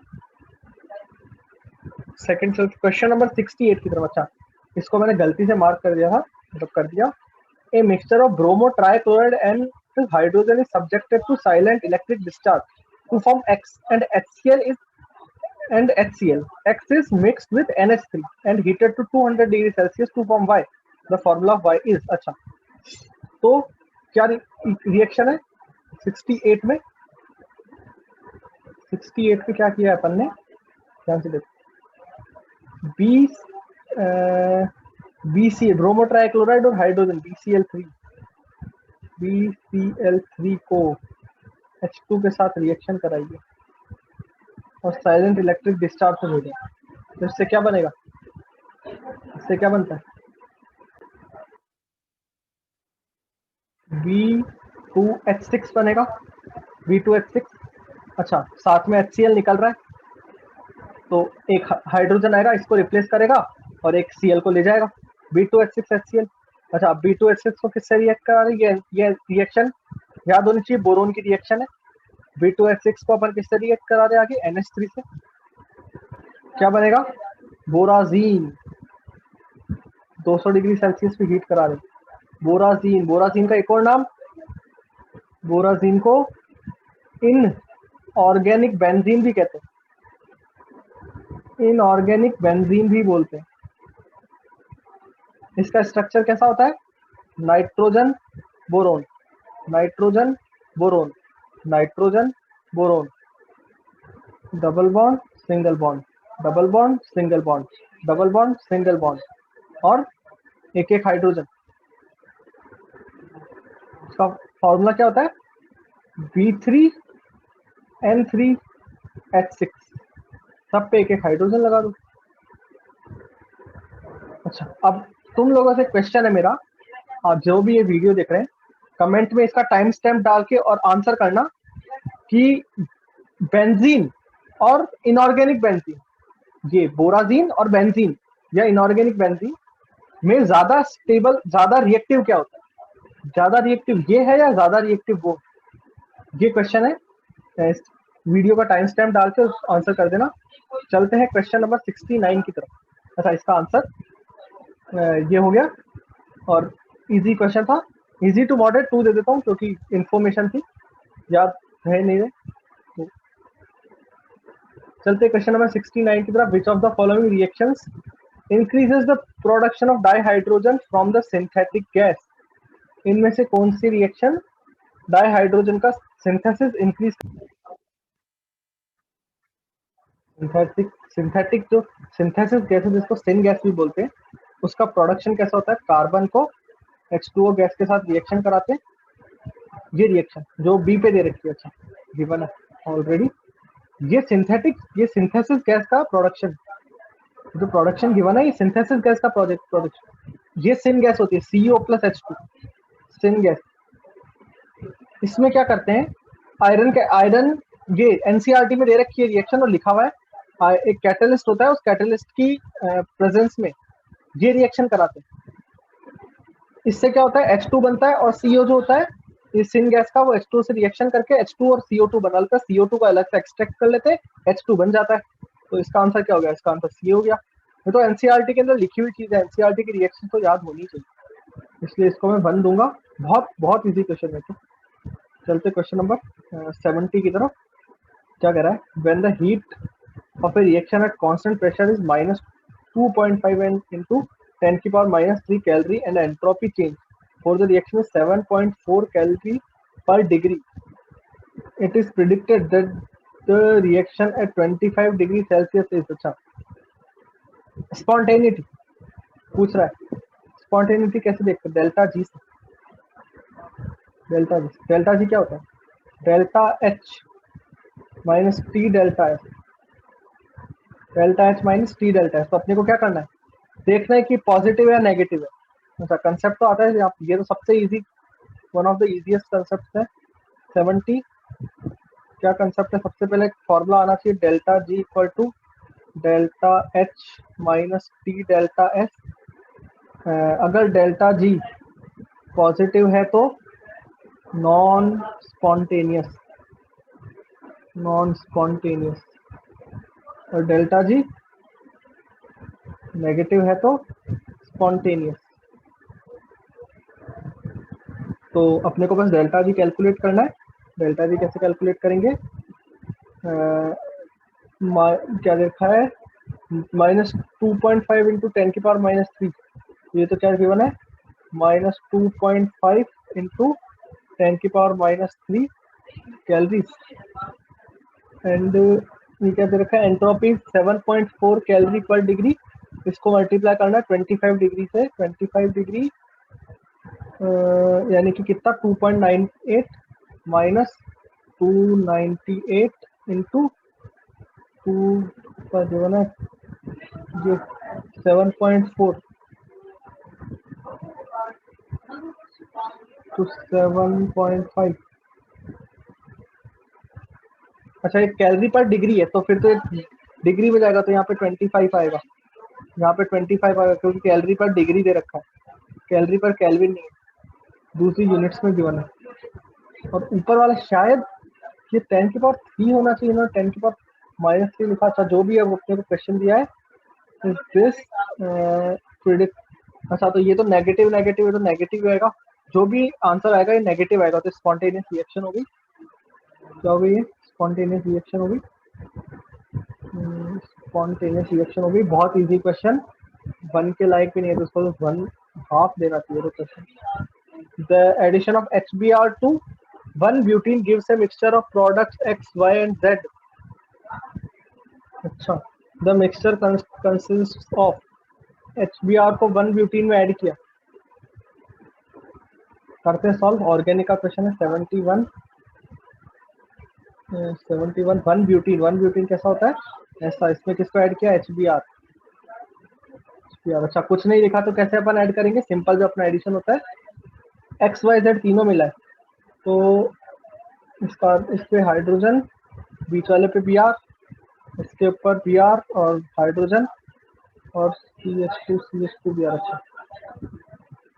सेकंड क्वेश्चन नंबर 68 की तरफ। अच्छा, इसको मैंने गलती से मार्क कर दिया था, मतलब कर दिया। A mixture of bromo trichloride and hydrogen is subjected to silent electric discharge to form X and HCl is and HCl. X is mixed with NH3 and heated to 200 degree Celsius to form Y. The formula of Y is। अच्छा, तो क्या reaction है 68 में, 68 पे क्या किया अपन ने, ध्यान से देखो। BC ब्रोमो ट्राइक्लोराइड और हाइड्रोजन BCl3 को H2 के साथ रिएक्शन कराइए और साइलेंट इलेक्ट्रिक डिस्चार्ज से भेजें, तो इससे क्या बनेगा, इससे क्या बनता है, B2H6 बनेगा, B2H6। अच्छा, साथ में HCl निकल रहा है, तो एक हाइड्रोजन आएगा, इसको रिप्लेस करेगा और एक Cl को ले जाएगा, B2H6 HCl। अच्छा, B2H6 को किससे रिएक्ट करा रही है, ये रिएक्शन याद होनी चाहिए, बोरोन की रिएक्शन है। B2H6 को अपन किससे रिएक्ट करा रहे हैं आगे, NH3 से। क्या बनेगा, बोराजीन, 200 डिग्री सेल्सियस पे हीट करा रहे, बोराजीन। बोराजीन का एक और नाम, बोराजीन को इन ऑर्गेनिक बेंजीन भी कहते हैं, इनऑर्गेनिक बेंजीन भी बोलते हैं। इसका स्ट्रक्चर कैसा होता है, nitrogen boron, nitrogen boron, nitrogen boron, double bond single bond, double bond single bond, double bond single bond, और एक एक हाइड्रोजन। इसका फॉर्मूला क्या होता है, B3N3H6, सब पे एक एक हाइड्रोजन लगा दो। अच्छा, अब तुम लोगों से क्वेश्चन है मेरा, आप जो भी ये वीडियो देख रहे हैं, कमेंट में इसका टाइम स्टैम्प डाल के और आंसर करना कि बेंजीन और इनऑर्गेनिक बेंजीन, ये बोराजीन और बेंजीन या इनऑर्गेनिक बेंजीन में ज्यादा स्टेबल, ज्यादा रिएक्टिव क्या होता है, ज्यादा रिएक्टिव ये है या ज्यादा रिएक्टिव वो, ये क्वेश्चन है। इस वीडियो का टाइम स्टैम्प डाल के आंसर कर देना। चलते हैं क्वेश्चन नंबर 69 की तरफ। अच्छा, इसका आंसर ये हो गया, और इजी क्वेश्चन था, इजी टू मॉडरेट 2 दे देता हूँ क्योंकि इंफॉर्मेशन थी, याद है नहीं है। तो चलते क्वेश्चन नंबर 69 की तरफ। विच of the following reactions increases the production of dihydrogen from the synthetic gas. इनमें से कौन सी रिएक्शन डाइहाइड्रोजन का सिंथेसिस इंक्रीज, सिंथेटिक जो सिंथेसिस गैस है जिसको सिन गैस भी बोलते हैं, उसका प्रोडक्शन कैसा होता है, कार्बन को H2O गैस के साथ रिएक्शन कराते हैं, ये रिएक्शन जो बी पे दे रखी है। अच्छा, गिवन है ऑलरेडी, ये सिंथेसिस गैस का प्रोडक्शन, जो प्रोडक्शन गिवन है ये सिंथेसिस गैस का प्रोडक्शन, ये सिन गैस होती है CO+H2, सिन गैस। इसमें क्या करते हैं, आयरन ये एनसीईआरटी में दे रखी है रिएक्शन और लिखा हुआ है, एक कैटलिस्ट होता है, उस कैटलिस्ट की प्रेजेंस में ये रिएक्शन कराते हैं। इससे क्या होता है, H2 बनता है और CO जो होता है इस सिन गैस का, वो H2 से रिएक्शन करके H2 और CO2 बनाकर CO2 को अलग से एक्सट्रैक्ट कर लेते हैं, H2 बन जाता है। तो इसका आंसर क्या हो गया, इसका आंसर C हो गया। ये तो एनसीईआरटी के अंदर लिखी हुई चीज है, एनसीईआरटी की रिएक्शन तो याद होनी चाहिए, इसलिए इसको मैं बन दूंगा। बहुत बहुत इजी क्वेश्चन है। तो चलते क्वेश्चन नंबर 70 की तरफ। क्या कह रहा है, when the heat of a reaction at constant pressure is minus 2.5 into 10 की power minus 3 calorie and entropy change for the reaction is 7.4 calorie per degree. It is predicted that the reaction at 25 degree Celsius is। अच्छा, spontaneity पूछ रहा है, spontaneity कैसे देखते हैं? Delta G से। Delta G क्या होता है? Delta H minus T delta S, delta H minus T delta S. तो अपने को क्या करना है, देखना है कि पॉजिटिव या नेगेटिव है। अच्छा कंसेप्ट तो आता है आप, ये तो सबसे easy, one of the easiest concept है। 70 क्या कंसेप्ट है? सबसे पहले एक फॉर्मूला आना चाहिए, delta G equal to delta H minus T delta S. अगर डेल्टा जी पॉजिटिव है तो नॉन स्पॉन्टेनियस, और डेल्टा जी नेगेटिव है तो स्पॉन्टेनियस। तो अपने को बस डेल्टा जी कैलकुलेट करना है। डेल्टा जी कैसे कैलकुलेट करेंगे? क्या देखा है, -2.5 इंटू 10⁻³ ये तो क्या गिवन है, -2.5 इंटू 10⁻³ कैलोरीज। एंड ये क्या दे रखा है, एंट्रोपी 7.4 कैलोरी पर डिग्री। इसको मल्टीप्लाई करना है 25 डिग्री से, 25 डिग्री यानी कि कितना, 2.98 माइनस 298 इंटू 2 का जो है ना ये 7.4 to 7.5। अच्छा ये कैलोरी पर डिग्री है, तो फिर तो डिग्री में जाएगा, तो यहाँ पे 25 आएगा, यहाँ पे 25 आएगा, क्योंकि कैलोरी पर डिग्री दे रखा है, कैलोरी पर केल्विन नहीं है, दूसरी यूनिट्स में गिवन है। और ऊपर वाला शायद ये 10⁻³ होना चाहिए ना, 10⁻³ लिखा। अच्छा जो भी है वो अपने को क्वेश्चन दिया है, दिस प्रिडिक्ट। अच्छा तो ये तो नेगेटिव नेगेटिव है, तो नेगेटिव आएगा, जो भी आंसर आएगा ये नेगेटिव आएगा, तो स्पॉन्टेनियस रिएक्शन होगी। क्या होगी ये? स्पॉन्टेनियस रिएक्शन होगी, स्पॉन्टेनियस रिएक्शन होगी। बहुत इजी क्वेश्चन, 1 के लायक भी नहीं है, तो उसको 1/2 देना चाहिए question. The addition of HBr to 1 butene gives a mixture of products X, Y and Z। अच्छा, the mixture consist of, HBr को 1 ब्यूटीन में ऐड किया। करते हैं सॉल्व, ऑर्गेनिक का क्वेश्चन है। 71 1 ब्यूटीन, 1 ब्यूटीन कैसा होता है? ऐसा। इसमें किसको ऐड किया? HBr। अच्छा कुछ नहीं लिखा तो कैसे अपन ऐड करेंगे? सिंपल जो अपना एडिशन होता है, एक्स वाई जेड तीनों मिला है, तो इसका इस पे हाइड्रोजन, बीच वाले पे Br, इसके ऊपर Br और हाइड्रोजन और CH2 Br। अच्छा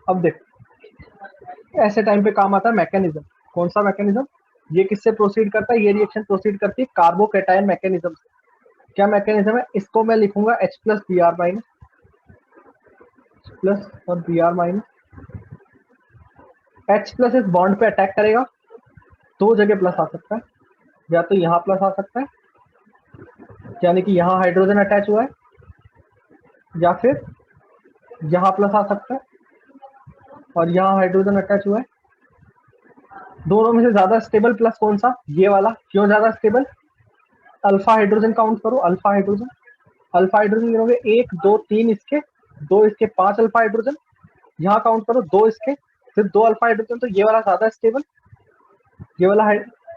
अब देख, ऐसे टाइम पे काम आता है मैकेनिज्म। कौन सा मैकेनिज्म? ये किससे प्रोसीड करता है? ये रिएक्शन प्रोसीड करती है कार्बोकैटायन मैकेनिज्म से। क्या मैकेनिज्म है? इसको मैं लिखूंगा H plus Br minus, plus और Br माइनस। H प्लस इस बॉन्ड पे अटैक करेगा, दो जगह प्लस आ सकता है, या तो यहाँ प्लस आ सकता है, यानी कि यहाँ हाइड्रोजन अटैच हुआ है, या फिर यहाँ प्लस आ सकता है और यहाँ हाइड्रोजन अटैच हुआ है। दोनों में से ज्यादा स्टेबल प्लस कौन सा? ये वाला। क्यों ज्यादा स्टेबल? अल्फा हाइड्रोजन काउंट करो, अल्फा हाइड्रोजन, अल्फा हाइड्रोजन गिनोगे 1 2 3 इसके, 2 इसके, 5 अल्फा हाइड्रोजन। यहाँ काउंट करो 2 इसके, फिर 2 अल्फा हाइड्रोजन, तो ये वाला ज्यादा स्टेबल, ये वाला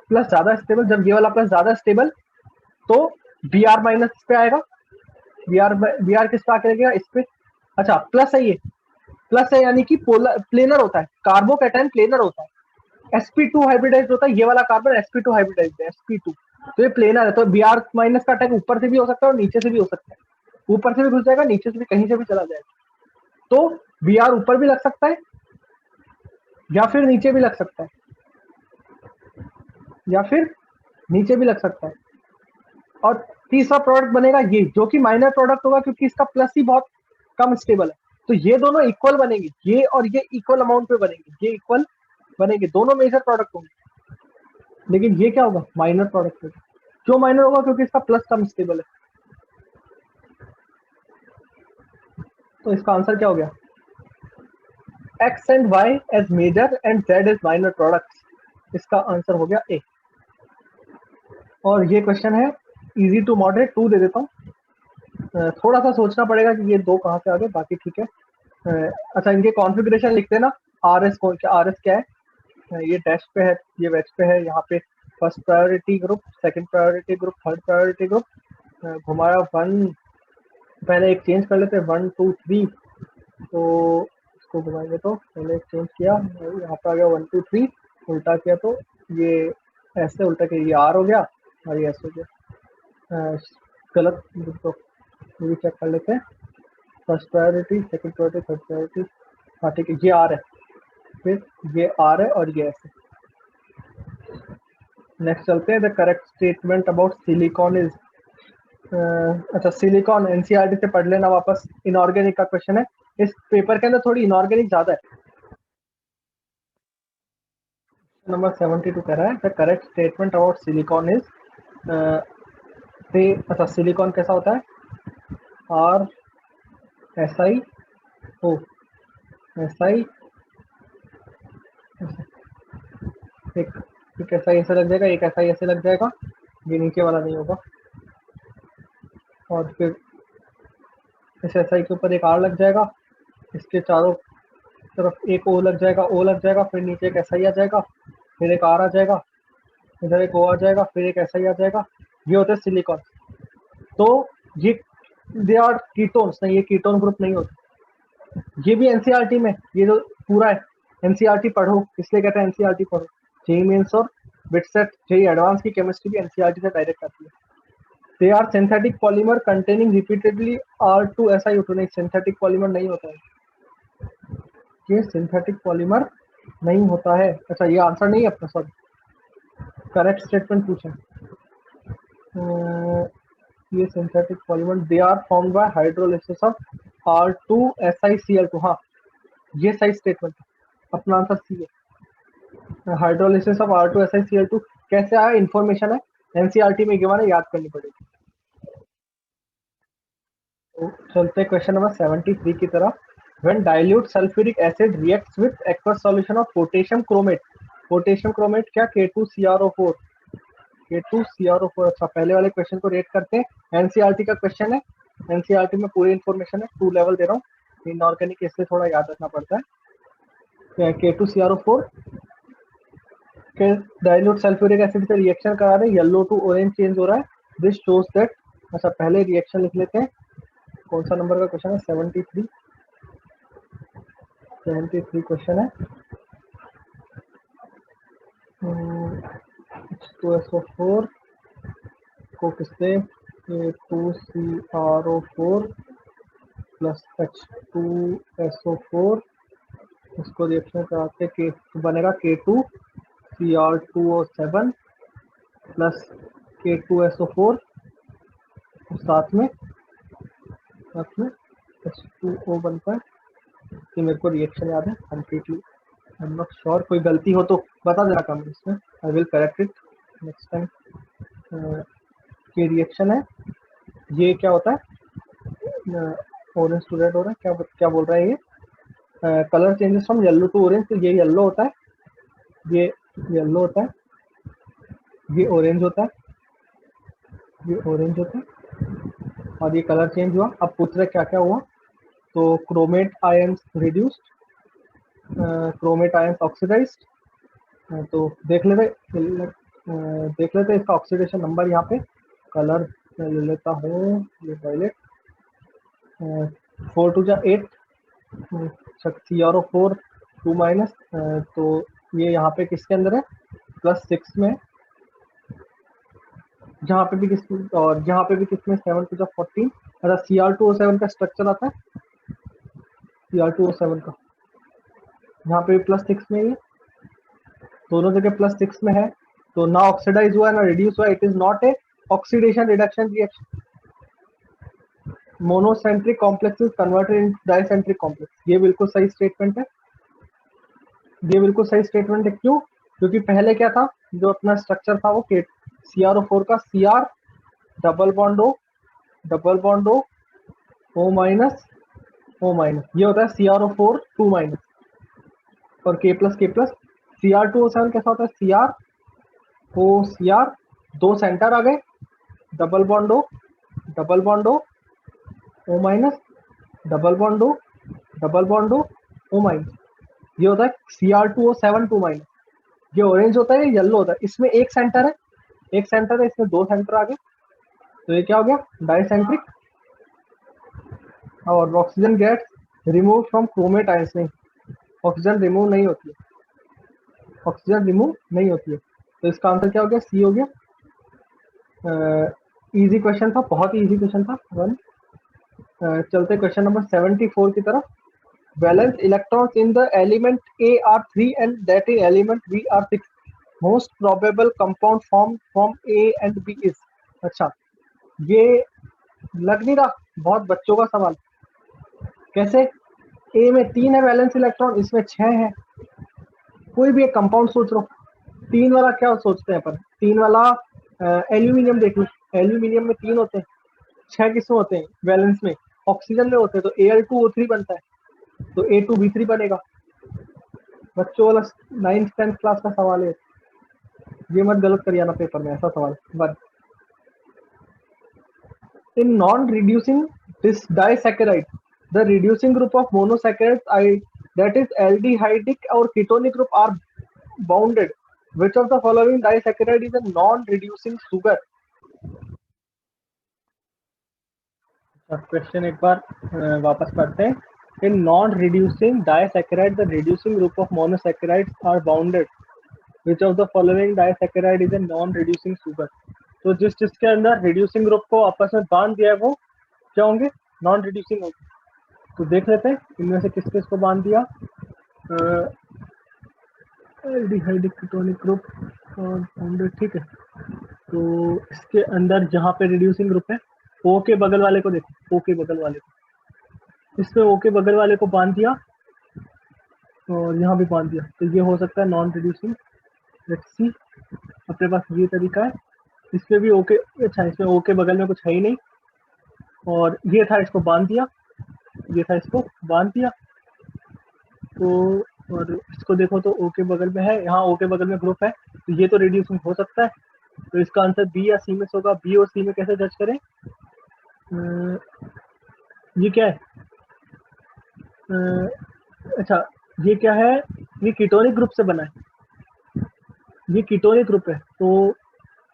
प्लस ज्यादा स्टेबल। जब ये वाला प्लस ज्यादा स्टेबल, तो Br माइनस पे आएगा, Br किस पे आके लगेगा? इस पे। अच्छा प्लस है, ये प्लस है यानी कि प्लेनर होता है, कार्बोकैटायन प्लेनर होता है। sp2 हाइब्रिडाइज्ड होता है, ये वाला कार्बन sp2 हाइब्रिडाइज्ड है, sp2, तो ये प्लेनर है। तो Br माइनस का अटैक ऊपर से भी हो सकता है और नीचे से भी हो सकता है। ऊपर से भी घुस जाएगा, नीचे से भी, कहीं से भी चला जाएगा। तो Br ऊपर भी लग सकता है या फिर नीचे भी लग सकता है, या फिर नीचे भी लग सकता है। और तीसरा प्रोडक्ट बनेगा ये, जो कि माइनर प्रोडक्ट होगा, क्योंकि इसका प्लस ही बहुत कम स्टेबल है। तो ये दोनों इक्वल बनेंगे, ये और ये इक्वल अमाउंट पे बनेंगे, ये इक्वल बनेंगे, दोनों मेजर प्रोडक्ट होंगे। लेकिन ये क्या होगा? माइनर प्रोडक्ट होगा। क्यों माइनर होगा? क्योंकि इसका प्लस कम स्टेबल है। तो इसका आंसर क्या हो गया? X and Y as major and Z as minor product. इसका आंसर हो गया ए। और ये क्वेश्चन है इजी टू मॉडरेट 2 दे देता हूँ। थोड़ा सा सोचना पड़ेगा कि ये दो कहाँ से आ गए, बाकी ठीक है। अच्छा, इनके कॉन्फ़िगरेशन लिखते हैं ना, आरएस क्या है। ये डैश पे है, ये वेज पे है, यहाँ पे first priority group, second priority group, third priority group. घुमाया वन, पहले एक चेंज कर लेते हैं, 1 2 3। तो इसको घुमाएंगे तो पहले एक चेंज किया, यहाँ पे आ गया 1 2 3, उल्टा किया तो ये ऐसे उल्टा किया, ये आर हो गया और ये ऐसे हो गया। गलत तो ये भी चेक कर लेते हैं, first priority, second priority, third priority. हाँ ठीक है, ये आर है, फिर ये आर है और ये ऐसे। नेक्स्ट चलते हैं, the correct statement about silicon is. अच्छा, सिलिकॉन एनसीईआरटी से पढ़ लेना वापस, इनऑर्गेनिक का क्वेश्चन है, इस पेपर के अंदर थोड़ी इनऑर्गेनिक ज्यादा है। नंबर 72 कह रहा है, the correct statement about silicon is. अच्छा, सिलिकॉन कैसा होता है, R S I O, S I, एक ऐसा ऐसे लग जाएगा, एक ऐसा ऐसे लग जाएगा, ये नीचे वाला नहीं होगा, और फिर इस एस आई के ऊपर एक आर लग जाएगा, इसके चारों तरफ एक ओ लग जाएगा, ओ लग जाएगा, फिर नीचे एक एस आई आ जाएगा, फिर एक आर आ जाएगा, इधर एक ओ आ जाएगा, फिर एक एस आई आ जाएगा। ये होता है सिलिकॉन। तो ये दे आर कीटोन्स नहीं, ये कीटोन ग्रुप नहीं होते। ये भी एनसीईआरटी में, ये जो पूरा है एनसीईआरटी पढ़ो, इसलिए कहते हैं एनसीईआरटी पढ़ो। जेईई मेंस और बिटसेट जेईई एडवांस की केमिस्ट्री भी एनसीईआरटी से डायरेक्ट आती है। They are synthetic polymer containing repeatedly R2SiO2। नहीं, सिंथेटिक पॉलीमर नहीं होता है, ये सिंथेटिक पॉलीमर नहीं होता है। अच्छा, ये आंसर नहीं है अपना, सॉरी, करेक्ट स्टेटमेंट पूछा। ये synthetic polymer, they are formed by hydrolysis of R2SiCl2। हाँ, ये सही स्टेटमेंट है, अपना आंसर सी है, हाइड्रोलिसिस ऑफ R2SiCl2। कैसे आया, इंफॉर्मेशन है, एनसीईआरटी में गिवन है, याद करनी पड़ेगी। तो चलते क्वेश्चन नंबर 73 की तरफ। When dilute sulphuric acid reacts with aqueous solution of potassium chromate, potassium chromate क्या, K2CrO4, K2CrO4। अच्छा, पहले वाले क्वेश्चन को रेट करते हैं, एनसीईआरटी का क्वेश्चन है, एनसीईआरटी में पूरी इंफॉर्मेशन है, 2 लेवल दे रहा हूँ, इनऑर्गेनिक इसलिए थोड़ा याद रखना पड़ता है। K2CrO4 के डाइल्यूट सल्फ्यूरिक एसिड से रिएक्शन करा रहे, येलो टू ऑरेंज चेंज हो रहा है, दिस शोज दैट। अच्छा, पहले रिएक्शन लिख लेते हैं, कौन सा नंबर का क्वेश्चन है, 73, 73 क्वेश्चन है। H2SO4 को किससे, K2CrO4 प्लस H2SO4, इसको रिएक्शन कराते के तो बनेगा K2Cr2O7 प्लस K2SO4, साथ में H2O बनता है। कि मेरे को रिएक्शन याद है completely, I am not sure, कोई गलती हो तो बता देना कमेंट में, I will correct it next time. ये रिएक्शन है, ये क्या होता है, ऑरेंज टू रेड हो रहा है, क्या क्या बोल रहा है ये, colour changes from yellow to orange, तो ये येलो होता है, ये येलो होता है, ये ऑरेंज होता है, ये ऑरेंज होता है, और ये कलर चेंज हुआ। अब पूछ रहे क्या क्या हुआ, तो chromate ions reduced, chromate ions oxidised. तो देख लेते इसका ऑक्सीडेशन नंबर यहाँ पे, कलर ले लेता हूँ, ये वायलेट, 4 2 8, CrO4 2 माइनस, तो ये यहाँ पे किसके अंदर है, +6 में, जहाँ पे भी किस, और यहाँ पे भी किसमें, 7 2 14। अच्छा, Cr2O7 का स्ट्रक्चर आता है, Cr2O7 का, यहाँ पे भी +6 में, ये दोनों जगह +6 में है, तो ना ऑक्सीडाइज हुआ ना रिड्यूस हुआ, it is not a oxidation reduction reaction. Monocentric complex is converted in dicentric complex, ये बिल्कुल सही स्टेटमेंट है, ये बिल्कुल सही स्टेटमेंट है। क्यों, क्योंकि पहले क्या था, जो अपना स्ट्रक्चर था वो CrO4 का Cr double bond O O minus O minus, ये होता है CrO4 2 माइनस, और K प्लस Cr2O7 कैसा होता है, Cr दो सेंटर आ गए, double bond O O minus, double bond O, double bond O minus, ये होता है Cr2O7 2 माइनस। ये ऑरेंज होता है, ये येलो होता है। इसमें एक सेंटर है, एक सेंटर है, इसमें दो सेंटर आ गए, तो ये क्या हो गया, डाइसेंट्रिक। और oxygen get remove from chromate ions, नहीं, ऑक्सीजन रिमूव नहीं होती है, ऑक्सीजन रिमूव नहीं होती है, तो इसका आंसर क्या हो गया, सी हो गया। इजी क्वेश्चन था, बहुत ही इजी क्वेश्चन था वन। चलते क्वेश्चन नंबर 74 की तरफ। Valence electrons in the element A are 3 and that in element B are 6. Most probable compound formed from A and B is। अच्छा, ये लग नहीं रहा बहुत बच्चों का सवाल? कैसे? ए में 3 है वैलेंस इलेक्ट्रॉन, इसमें 6 है। कोई भी एक कंपाउंड सोच लो। 3 वाला क्या सोचते हैं अपन? 3 वाला एल्यूमिनियम देख लो, एल्यूमिनियम में 3 होते हैं, 6 किसमें होते हैं? वैलेंस में, ऑक्सीजन में होते हैं, तो Al2O3 बनता है, तो A2B3 बनेगा। बच्चों वाला 9th 10th क्लास का सवाल है, ये मत गलत करिए ना पेपर में, ऐसा सवाल। One, in non reducing this disaccharide the reducing group of monosaccharides I that is aldehydic और ketonic group are bounded, which of the following disaccharide is a non reducing sugar? Question एक बार वापस पढ़ते हैं। In non reducing disaccharide the reducing group of monosaccharides are bounded, which of the following disaccharide is a non reducing sugar? तो जिसके अंदर reducing group को आपस में बांध दिया है वो क्या होंगे? नॉन रिड्यूसिंग होंगे। तो देख लेते हैं इनमें से किस किस को बांध दिया। एल्डिहाइडिक कीटोनिक ग्रुप और बाउंडेड, ठीक है। तो इसके अंदर जहाँ पे रिड्यूसिंग ग्रुप है, ओ के बगल वाले को देखो, ओ के बगल वाले को, इसमें ओ के बगल वाले को बांध दिया और यहाँ भी बांध दिया, तो ये हो सकता है नॉन रिड्यूसिंग। लेट्स सी, अपने पास ये तरीका है। इसमें भी ओके, अच्छा इसमें ओ के बगल में कुछ है ही नहीं, और ये था इसको बांध दिया, ये था इसको बांध दिया, तो और इसको देखो तो ओ के बगल में है, यहाँ ओ के बगल में ग्रुप है, तो ये तो रिड्यूसिंग हो सकता है। तो इसका आंसर बी या सी में से होगा। बी और सी में कैसे जज करें? ये क्या है? अच्छा, ये क्या है? ये कीटोनिक ग्रुप से बना है, ये कीटोनिक ग्रुप है, तो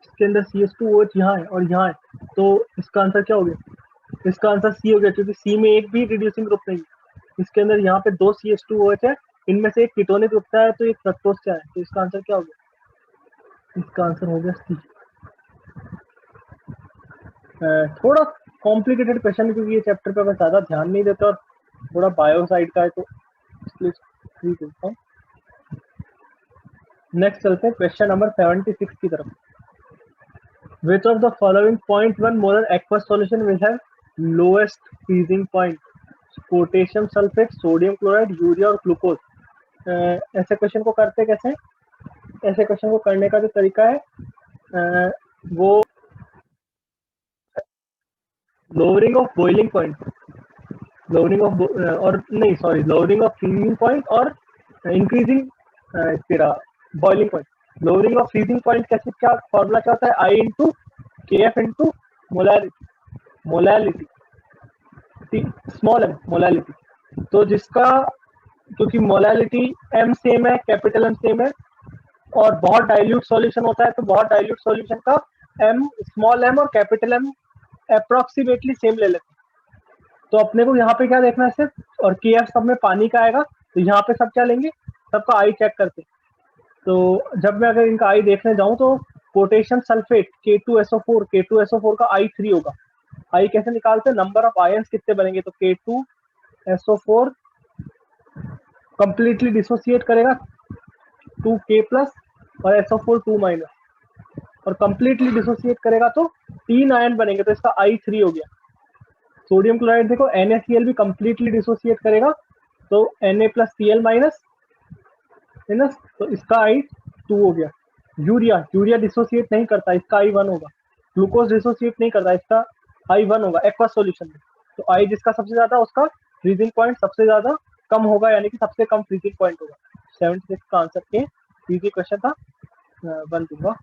इसके अंदर CH2OH यहाँ है और यहाँ है, तो इसका आंसर क्या हो गया? इसका आंसर सी हो गया, क्योंकि सी में एक भी रिड्यूसिंग ग्रुप नहीं है। इसके अंदर यहाँ पे 2 CH2OH है, इनमें से एक कीटोनिक ग्रुप का है, तो एक फ्रक्टोज का है, तो इसका आंसर क्या हो गया? इसका आंसर हो गया सी। थोड़ा कॉम्प्लिकेटेड क्वेश्चन है, क्योंकि ये चैप्टर पे मैं ज़्यादा ध्यान नहीं देता और थोड़ा बायो साइड का है, तो इसलिए फ्री देता हूँ। नेक्स्ट चलते हैं क्वेश्चन नंबर 76 की तरफ। Which of the following 0.1 molar aqueous solution will have lowest freezing point? Potassium sulphate, sodium chloride, urea और ग्लूकोज। ऐसे क्वेश्चन को करते कैसे? ऐसे क्वेश्चन को करने का जो तरीका है वो lowering of boiling point, lowering of और नहीं sorry lowering of freezing point और इंक्रीजिंग तेरा boiling point. Lowering of freezing point कैसे, क्या फॉर्मूला क्या होता है? I into K F into molality, molality small m molality. तो जिसका, क्योंकि मोलैलिटी एम सेम है, कैपिटल एम सेम है, और बहुत डाइल्यूट सॉल्यूशन होता है, तो बहुत डाइल्यूट सॉल्यूशन का एम, स्मॉल एम और कैपिटल एम अप्रोक्सीमेटली सेम ले लेते हैं। तो अपने को यहाँ पे क्या देखना है सिर्फ, और के एफ सब में पानी का आएगा, तो यहाँ पे सब क्या लेंगे, सबका आई चेक करते। तो जब मैं अगर इनका आई देखने जाऊँ तो पोटेशियम सल्फेट K2SO4, K2SO4 का आई 3 होगा। आई कैसे निकालते हैं? नंबर ऑफ आयंस कितने बनेंगे, तो K2SO4 कंप्लीटली डिसोसिएट करेगा 2K प्लस और SO4 2 माइनस, और कंप्लीटली डिसोसिएट करेगा तो 3 आयन बनेंगे, तो इसका आई 3 हो गया। सोडियम क्लोराइड देखो NaCl भी कंप्लीटली डिसोसिएट करेगा, तो Na प्लस Cl माइनस, तो इसका आई 2 हो गया। यूरिया, यूरिया डिसोसिएट नहीं करता, इसका आई 1 होगा। ग्लूकोज डिसोसिएट नहीं करता, इसका आई 1 होगा एक्वा सॉल्यूशन में। तो आई जिसका सबसे ज्यादा, उसका फ्रीजिंग पॉइंट सबसे ज्यादा कम होगा, यानी कि सबसे कम फ्रीजिंग पॉइंट होगा। 76 का आंसर के इजी क्वेश्चन था, 1 दूंगा।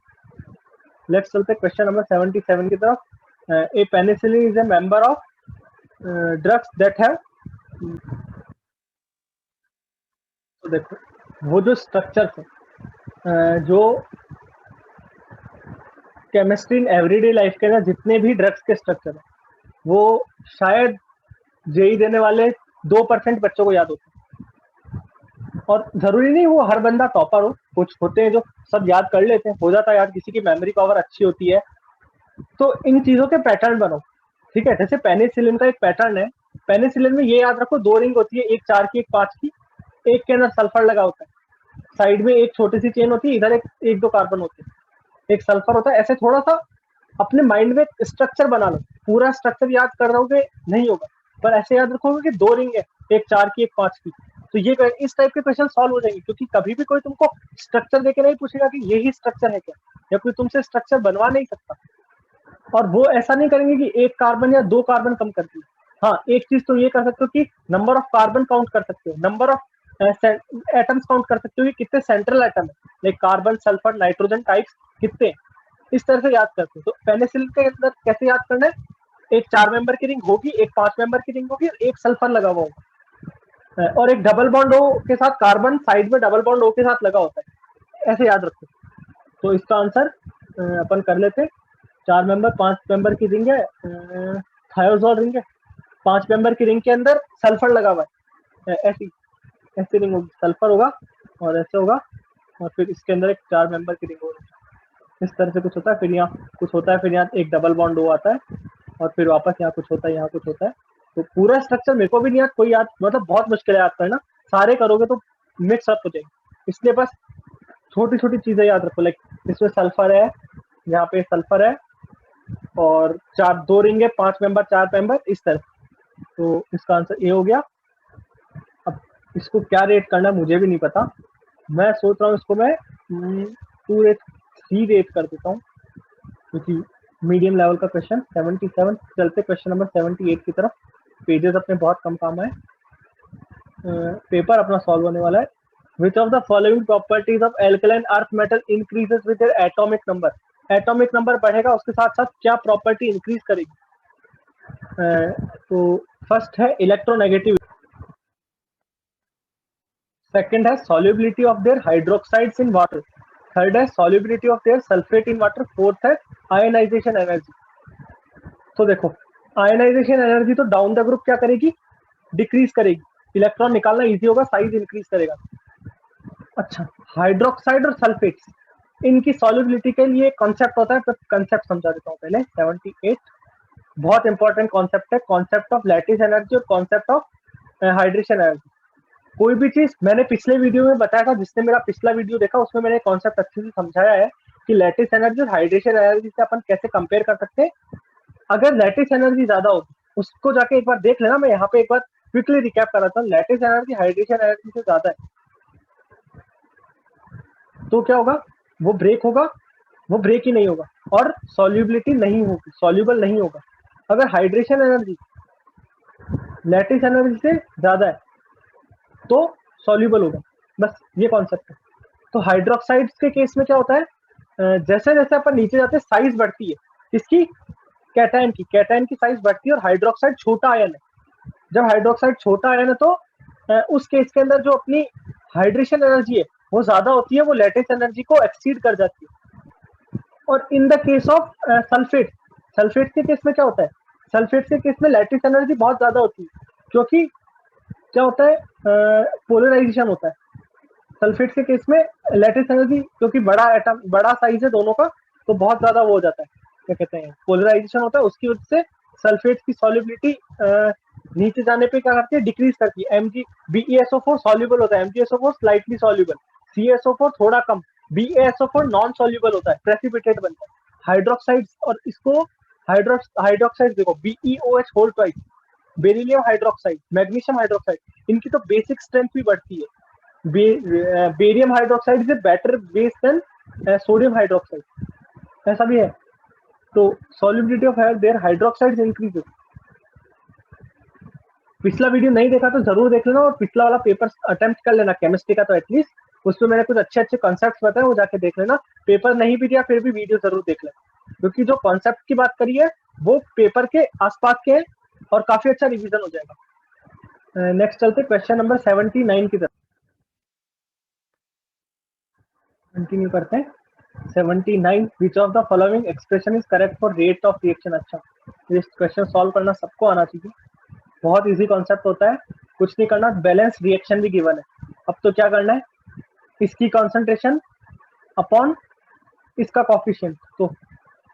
लेट्स चलते क्वेश्चन नंबर 77 की तरफ। A penicillin is a member of drugs that have, तो देखो वो जो स्ट्रक्चर है, जो केमिस्ट्री इन एवरीडे लाइफ के अंदर जितने भी ड्रग्स के स्ट्रक्चर है, वो शायद जेई देने वाले 2% बच्चों को याद होते हैं। और जरूरी नहीं वो हर बंदा टॉपर हो, कुछ होते हैं जो सब याद कर लेते हैं, हो जाता है याद, किसी की मेमोरी पावर अच्छी होती है। तो इन चीजों के पैटर्न बनो, ठीक है। जैसे पेनिसिलिन का एक पैटर्न है, पेनिसिलिन में ये याद रखो 2 रिंग होती है, एक 4 की एक 5 की, एक के अंदर सल्फर लगा होता है, साइड में एक छोटी सी चेन होती है, इधर एक 2 कार्बन होते हैं, एक सल्फर होता है। ऐसे थोड़ा सा अपने माइंड में स्ट्रक्चर बना लो, पूरा स्ट्रक्चर याद कर रहोगे नहीं होगा, पर ऐसे याद रखोगे कि 2 रिंग है, एक 4 की एक 5 की, तो ये इस टाइप के क्वेश्चन सॉल्व हो जाएंगे। क्योंकि कभी भी कोई तुमको स्ट्रक्चर देके नहीं पूछेगा कि यही स्ट्रक्चर है क्या, या कोई तुमसे स्ट्रक्चर बनवा नहीं सकता। और वो ऐसा नहीं करेंगे कि एक कार्बन या 2 कार्बन कम कर दिए। हाँ, एक चीज तो ये कर सकते हो कि नंबर ऑफ कार्बन काउंट कर सकते हो, नंबर ऑफ एटम्स काउंट कर सकते हो कि कितने सेंट्रल एटम है, like carbon, sulphur, nitrogen types कितने हैं। इस तरह से याद करते हो। तो पेनिसिलिन के अंदर कैसे याद करना है, एक 4 मेंबर की रिंग होगी, एक 5 मेंबर की रिंग होगी, एक सल्फर लगा हुआ होगा, और एक डबल बॉन्ड ओ के साथ कार्बन साइड में डबल बॉन्ड ओ के साथ लगा होता है, ऐसे याद रखो। तो इसका आंसर अपन कर लेते हैं। 4 मेंबर 5 मेंबर की रिंग है, थायोजोल रिंग है, 5 मेंबर की रिंग के अंदर सल्फर लगा हुआ है, ऐसी ऐसी रिंग होगी, सल्फर होगा और ऐसे होगा, और फिर इसके अंदर एक 4 मेंबर की रिंग होगी, इस तरह से कुछ होता है। फिर यहाँ कुछ होता है, फिर यहाँ एक डबल बॉन्ड ओ आता है, और फिर वापस यहाँ कुछ होता है, यहाँ कुछ होता है। तो पूरा स्ट्रक्चर मेरे को भी नहीं याद, कोई याद मतलब बहुत मुश्किल है याद करना, सारे करोगे तो मिक्स अप हो जाएंगे। इसलिए बस छोटी छोटी चीजें याद रखो, लाइक इसमें सल्फर है, यहाँ पे सल्फर है, और 2 रिंग है, 5 मेंबर 4 मेंबर, इस तरह। तो इसका आंसर ए हो गया। अब इसको क्या रेट करना है मुझे भी नहीं पता, मैं सोच रहा हूँ इसको मैं 2 रेट 3 रेट कर देता हूँ, क्योंकि मीडियम लेवल का क्वेश्चन 77। चलते क्वेश्चन नंबर 78 की तरफ। पेजेस अपने बहुत कम काम आए, पेपर अपना सॉल्व होने वाला है। Which of the following properties of alkaline earth metal increases with their atomic number? Atomic number बढ़ेगा, उसके साथ साथ क्या प्रॉपर्टी इंक्रीज करेगी? तो फर्स्ट है इलेक्ट्रोनेगेटिविटी, सेकंड है solubility of their hydroxides in water, third है solubility of their sulfate in water, fourth है आयनाइजेशन एनर्जी। तो देखो आयनाइजेशन एनर्जी तो डाउन द ग्रुप क्या करेगी, डिक्रीज करेगी, इलेक्ट्रॉन निकालना इजी होगा, साइज इंक्रीज करेगा। अच्छा, हाइड्रोक्साइड और सल्फेट्स, इनकी सॉल्युबिलिटी के लिए कॉन्सेप्ट होता है, तो कॉन्सेप्ट समझा देता हूँ पहले। 78 बहुत इंपॉर्टेंट कॉन्सेप्ट है, कॉन्सेप्ट ऑफ लैटिस एनर्जी और कॉन्सेप्ट ऑफ हाइड्रेशन एनर्जी। कोई भी चीज मैंने पिछले वीडियो में बताया था, जिसने मेरा पिछला वीडियो देखा उसमें मैंने कॉन्सेप्ट अच्छे से समझाया है कि लैटिस एनर्जी और हाइड्रेशन एनर्जी से अपन कैसे कंपेयर कर सकते हैं। अगर लैटिस एनर्जी ज्यादा होगी, उसको जाके एक बार देख लेना, मैं यहाँ पे एक बार क्विकली रिकैप कराता हूँ। लैटिस एनर्जी हाइड्रेशन एनर्जी से ज्यादा है तो क्या होगा, वो ब्रेक होगा, वो ब्रेक ही नहीं होगा, और सॉल्युबिलिटी नहीं होगी, सॉल्युबल नहीं होगा। अगर हाइड्रेशन एनर्जी लैटिस एनर्जी से ज्यादा है तो सॉल्युबल होगा, बस ये कॉन्सेप्ट है। तो हाइड्रोक्साइड्स के केस में क्या होता है, जैसे जैसे अपन नीचे जाते हैं साइज बढ़ती है इसकी, कैटायन की साइज बढ़ती है, और हाइड्रोक्साइड छोटा आयन है। जब हाइड्रोक्साइड छोटा आयन है तो उस केस के अंदर जो अपनी हाइड्रेशन एनर्जी है वो ज्यादा होती है, वो लैटिस एनर्जी को एक्सीड कर जाती है। और in the case of sulphate, sulphate के केस में क्या होता है, सल्फेट के केस में लैटिस एनर्जी बहुत ज्यादा होती है, क्योंकि क्या होता है, पोलराइजेशन होता है। सल्फेट के केस में लैटिस एनर्जी, क्योंकि बड़ा एटम, बड़ा साइज है दोनों का, तो बहुत ज्यादा वो हो जाता है, क्या कहते हैं, पोलराइजेशन होता है, उसकी वजह से सल्फेट की सॉल्युबिलिटी नीचे जाने पे क्या करती है, डिक्रीज करती है। BeSO4 सॉल्युबल होता है, MgSO4 स्लाइटली सॉल्युबल, CSO4 थोड़ा कम, BaSO4 नॉन सॉल्युबल होता है, प्रेसिपिटेट बनता है। हाइड्रोक्साइड्स, और इसको हाइड्रोक्साइड देखो, BeOH whole twice, beryllium hydroxide, magnesium hydroxide, इनकी तो बेसिक स्ट्रेंथ भी बढ़ती है। Barium hydroxide is better base than sodium hydroxide, ऐसा भी है। तो solubility of their hydroxides increases. पिछला वीडियो नहीं देखा तो जरूर देख लेना, और पिछला वाला पेपर अटेम्प्ट कर लेना केमिस्ट्री का, तो एटलीस्ट उसमें मैंने कुछ अच्छे अच्छे कॉन्सेप्ट बताए, वो जाके देख लेना। पेपर नहीं भी दिया फिर भी वीडियो जरूर देख लेना, क्योंकि जो कॉन्सेप्ट की बात करी है वो पेपर के आसपास के और काफी अच्छा रिवीजन हो जाएगा। नेक्स्ट चलते क्वेश्चन नंबर 79 की तरफ, कंटिन्यू करते हैं। 79, विच of the following expression is correct for rate of reaction. अच्छा, इस क्वेश्चन सॉल्व करना सबको आना चाहिए, बहुत इजी कॉन्सेप्ट होता है, कुछ नहीं करना, बैलेंस रिएक्शन भी गिवन है। अब तो क्या करना है, इसकी कॉन्सेंट्रेशन अपॉन इसका कॉफिशिएंट, तो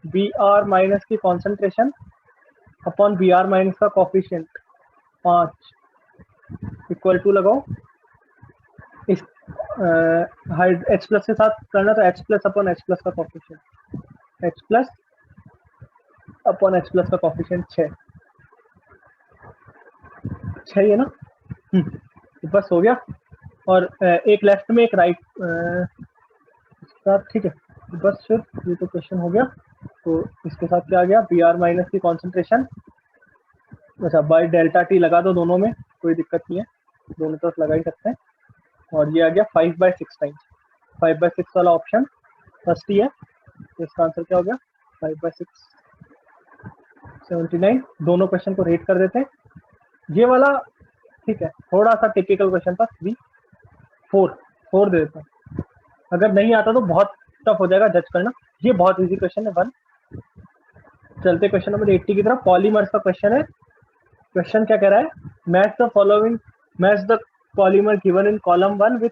बी आर माइनस की concentration upon B R minus का कॉफिशिएंट 5 इक्वल टू लगाओ, इस एच प्लस के साथ करना तो H plus upon H plus का coefficient, H plus upon H plus का कॉफिशिएंट 6 है ना। तो बस हो गया, और एक लेफ्ट में एक राइट, ठीक है। बस फिर ये तो क्वेश्चन हो गया। तो इसके साथ क्या आ गया, बी आर माइनस की कॉन्सेंट्रेशन, अच्छा बाई डेल्टा टी लगा दो दोनों में, कोई दिक्कत नहीं है, दोनों तरफ लगा ही सकते हैं। और ये आ गया 5/6 टाइम्स, 5/6 वाला ऑप्शन फर्स्ट ही है, तो इसका आंसर क्या हो गया 5/6 79। दोनों क्वेश्चन को रेट कर देते हैं। ये वाला ठीक है, थोड़ा सा टिपिकल क्वेश्चन था, 3 4 दे देता हूँ, अगर नहीं आता तो बहुत टफ हो जाएगा जज करना। ये बहुत इजी क्वेश्चन है 1। चलते क्वेश्चन नंबर 80 की तरफ, पॉलीमर्स का क्वेश्चन है। क्वेश्चन क्या कह रहा है, match the following, match the polymer given in column 1 with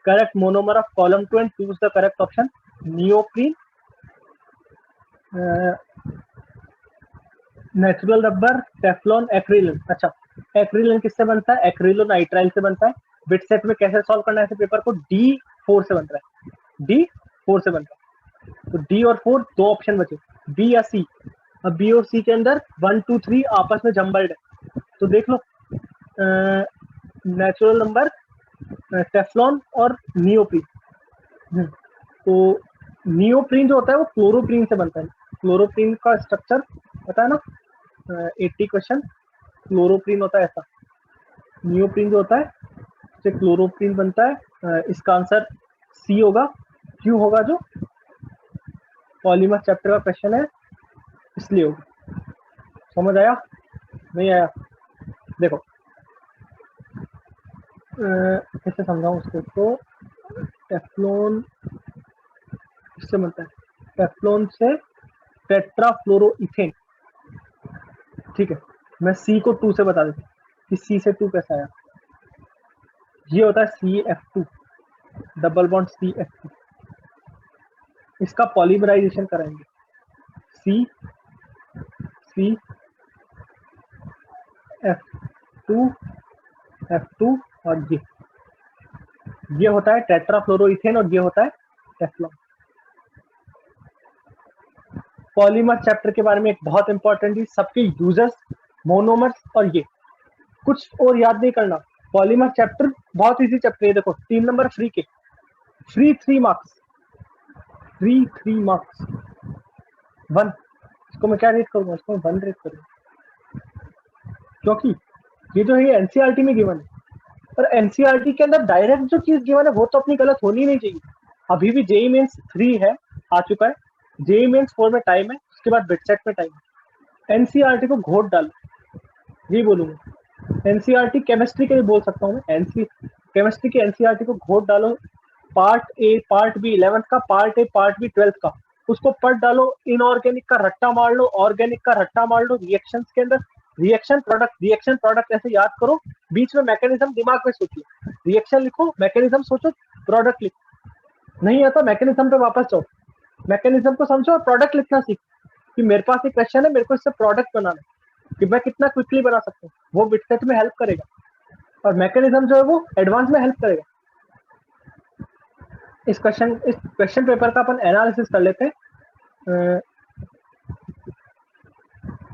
correct monomer of column 2 and choose the correct option. Neoprene, natural rubber, Teflon, acrylan. अच्छा, एक्रिलिन किससे बनता है, एक्रिलोनाइट्राइल से बनता है। बिट सेट में कैसे सॉल्व करना है इस पेपर को, D4 से बनता है, D4 से बनता है। तो D और 4 दो ऑप्शन बचे, B या C। अब B और C के अंदर 1 2 3 आपस में जम्बल्ड है, तो देख लो नेचुरल नंबर, टेफ्लॉन और नियोप्रीन। तो नियोप्रीन जो होता है वो क्लोरोप्रीन से बनता है। क्लोरोप्रीन का स्ट्रक्चर पता है ना, 80 क्वेश्चन, क्लोरोप्रीन होता है ऐसा, नियोप्रीन जो होता है उससे क्लोरोप्रीन बनता है। इसका आंसर सी होगा, क्यों होगा, जो पॉलीमर चैप्टर का क्वेश्चन है इसलिए होगा। समझ आया, नहीं आया, देखो कैसे समझाऊं उसको, तो टेफ्लॉन किससे बनता है, टेफ्लॉन से टेट्राफ्लोरोइथेन, ठीक है। मैं सी को 2 से बता देता हूँ कि सी से 2 कैसा आया, ये होता है CF2, डबल बॉन्ड CF2। इसका पॉलीमराइजेशन कराएंगे, C C F2 F2 और ये होता है टेट्राफ्लोरोइथेन और ये होता है टेफ्लॉन। पॉलीमर चैप्टर के बारे में एक बहुत इंपॉर्टेंट चीज, सबके यूजर्स, मोनोमर्स, और ये कुछ और याद नहीं करना। पॉलीमर चैप्टर बहुत इजी चैप्टर है, देखो 3 नंबर फ्री के, फ्री 3 मार्क्स, फ्री 3 मार्क्स 1। इसको मैं क्या रेट करूंगा, इसको मैं 1 रेट करूंगा, क्योंकि ये जो है एनसीईआरटी में गिवन है, और एनसीईआरटी के अंदर डायरेक्ट जो चीज गिवन है वो तो अपनी गलत होनी नहीं चाहिए। अभी भी जेई मेंस 3 है, आ चुका है, जेई मेंस 4 में टाइम है, उसके बाद बिटसेट में टाइम है। एनसीईआरटी को घोट डालो, यही बोलूंगा। एनसीईआरटी केमिस्ट्री के लिए बोल सकता हूँ मैं, केमिस्ट्री की एनसीईआरटी को घोट डालो, part A part B 11th का, part A part B 12th का, उसको पढ़ डालो, इनऑर्गेनिक का रट्टा मार लो, ऑर्गेनिक का रट्टा मार लो, रिएक्शंस के अंदर रिएक्शन प्रोडक्ट ऐसे याद करो, बीच में मैकेनिज्म दिमाग में सोचिए, रिएक्शन लिखो, मैकेनिज्म सोचो, प्रोडक्ट लिखो। नहीं आता मैकेनिज्म पे वापस जाओ, मैकेनिज्म को समझो और प्रोडक्ट लिखना सीखो, कि मेरे पास एक क्वेश्चन है, मेरे को इससे प्रोडक्ट बनाना है, कि मैं कितना क्विकली बना सकता हूँ, वो बिटसेट में हेल्प करेगा, और मैकेनिज्म जो है वो एडवांस में हेल्प करेगा। इस क्वेश्चन पेपर का अपन एनालिसिस कर लेते हैं।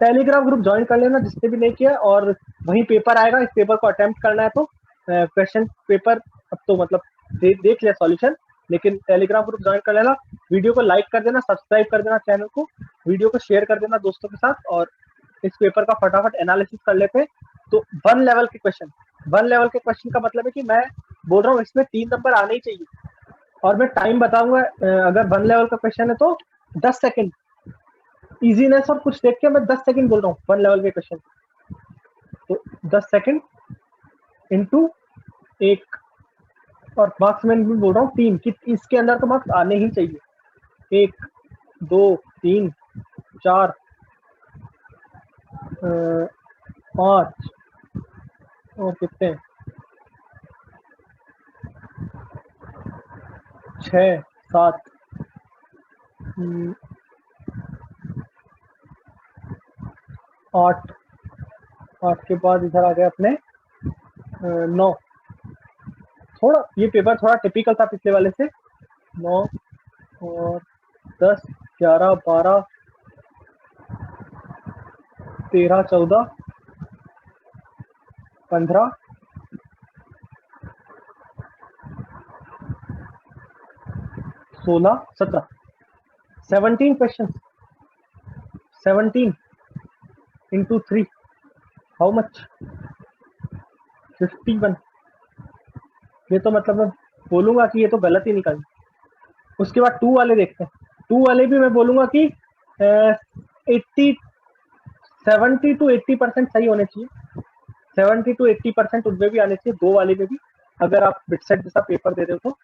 टेलीग्राम ग्रुप ज्वाइन कर लेना जिसने भी नहीं किया, और वही पेपर आएगा, इस पेपर को अटेम्प्ट करना है तो क्वेश्चन पेपर अब तो मतलब देख लिया सॉल्यूशन, लेकिन टेलीग्राम ग्रुप ज्वाइन कर लेना। वीडियो को लाइक कर देना, सब्सक्राइब कर देना चैनल को, वीडियो को शेयर कर देना दोस्तों के साथ, और इस पेपर का फटाफट एनालिसिस कर लेते हैं। तो 1 लेवल के क्वेश्चन का मतलब है कि मैं बोल रहा हूँ इसमें 3 नंबर आने ही चाहिए, और मैं टाइम बताऊंगा। अगर 1 लेवल का क्वेश्चन है तो 10 सेकंड, इजीनेस और कुछ देख के मैं 10 सेकंड बोल रहा हूँ 1 लेवल के क्वेश्चन। तो 10 सेकंड इंटू 1, और मार्क्स मैं भी बोल रहा हूँ 3, कि इसके अंदर तो मार्क्स आने ही चाहिए। 1 2 3 4 5 और कितने 6 7 8, 8 के बाद इधर आ गए अपने 9। थोड़ा ये पेपर थोड़ा टिपिकल था पिछले वाले से। 9 और 10 11 12 13 14 15 16 17 17 क्वेश्चन। 17 into 3 how much 51। ये तो मतलब मैं बोलूंगा कि ये तो गलत ही निकल। उसके बाद 2 वाले देखते हैं। 2 वाले भी मैं बोलूंगा कि 80 70 to 80% सही होने चाहिए। 70 to 80% उनमें भी आने चाहिए, 2 वाले में भी, अगर आप बिटसेट जैसा पेपर दे रहे हो तो।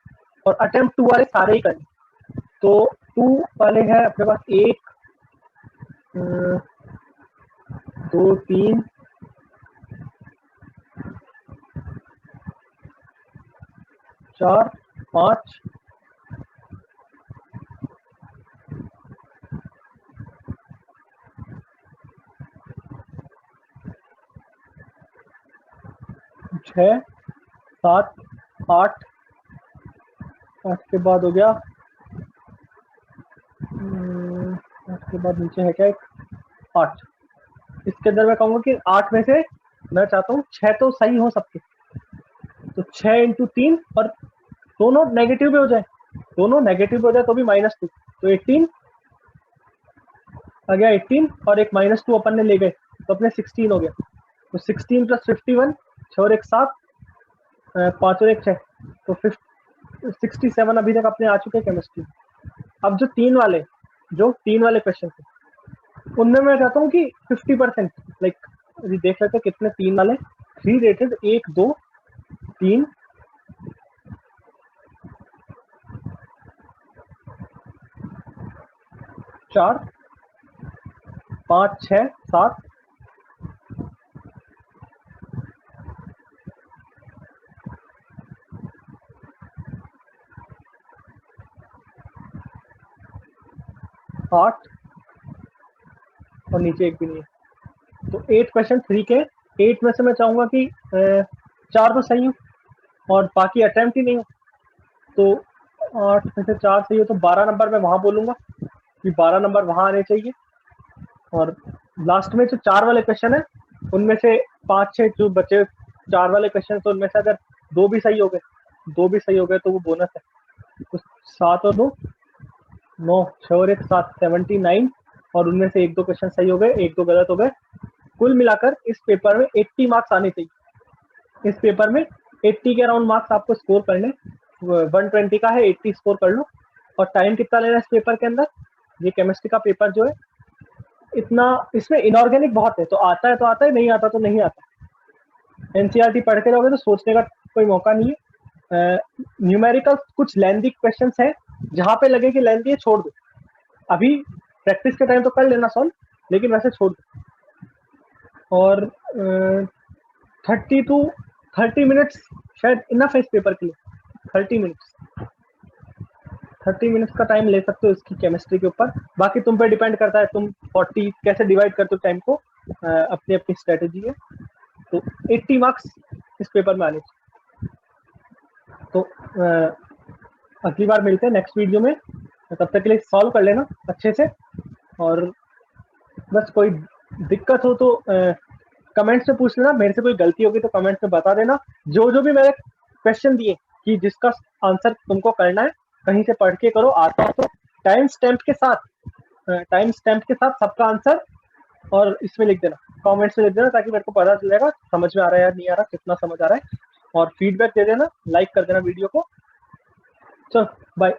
और अटेम्प्ट 2 वाले सारे ही करें। तो 2 वाले हैं अपने पास 1 2 3 4 5 6 7 8 8 के बाद हो गया 8 के बाद नीचे है क्या, एक 8। इसके अंदर मैं कहूँगा कि 8 में से मैं चाहता हूँ 6 तो सही हो सबके। तो 6 इंटू 3, और दोनों नेगेटिव भी हो जाए, दोनों नेगेटिव हो जाए तो भी -2, तो 18 आ गया। 18 और एक -2 अपन ने ले गए तो अपने 16 हो गया। तो 16 + 51, 6 और 1 7, 5 और 1 6, तो 67 अभी तक अपने आ चुके हैं केमिस्ट्री। अब जो 3 वाले क्वेश्चन थे उनमें मैं चाहता हूँ कि 50%, लाइक देख लेते हैं कितने 3 वाले 3 रेटेड, 1 2 3 4 5 6 7 8 और नीचे एक भी नहीं है। तो 8 क्वेश्चन 3 के 8 में से मैं चाहूंगा कि 4 तो सही हो और बाकी अटेम्प्ट ही नहीं हो। तो 8 में से 4 सही हो तो 12 नंबर मैं वहां बोलूंगा कि 12 नंबर वहां आने चाहिए। और लास्ट में जो 4 वाले क्वेश्चन है उनमें से 5 6 जो बचे 4 वाले क्वेश्चन, तो उनमें से अगर 2 भी सही हो गए तो वो बोनस है। तो 7 और 2 9, 6 और 1 7, 79, और उनमें से 1 2 क्वेश्चन सही हो गए, 1 2 गलत हो गए। कुल मिलाकर इस पेपर में 80 मार्क्स आने चाहिए। इस पेपर में 80 के अराउंड मार्क्स आपको स्कोर करने, 120 का है, 80 स्कोर कर लो। और टाइम कितना लेना है इस पेपर के अंदर, ये केमिस्ट्री का पेपर जो है इतना, इसमें इनऑर्गेनिक बहुत है, तो आता है, नहीं आता तो नहीं आता। एनसीईआरटी पढ़ के रहोगे तो सोचने का कोई मौका नहीं है। न्यूमेरिकल कुछ लेंथी क्वेश्चंस है, जहां पे लगे कि लेंथी है छोड़ दो, अभी प्रैक्टिस के टाइम तो कर लेना सॉल्व, लेकिन वैसे छोड़ दो। और 30 मिनट्स शायद इनफ है इस पेपर के लिए। 30 मिनट्स का टाइम ले सकते हो इसकी केमिस्ट्री के ऊपर। बाकी तुम पे डिपेंड करता है तुम 40 कैसे डिवाइड करते हो टाइम को, अपनी अपनी स्ट्रेटेजी है। तो 80 मार्क्स इस पेपर में आने चाहिए। तो अगली बार मिलते हैं नेक्स्ट वीडियो में, तब तक के लिए सॉल्व कर लेना अच्छे से। और बस कोई दिक्कत हो तो कमेंट्स में पूछ लेना, मेरे से कोई गलती होगी तो कमेंट्स में बता देना। जो भी मैंने क्वेश्चन दिए कि जिसका आंसर तुमको करना है, कहीं से पढ़ के करो, आता हो तो टाइम स्टैम्प के साथ सबका आंसर और इसमें लिख देना, कमेंट्स में लिख देना, ताकि मेरे को पता चल जाएगा समझ में आ रहा है या नहीं आ रहा, कितना समझ आ रहा है। और फीडबैक दे देना, लाइक कर देना वीडियो को। चलो बाय।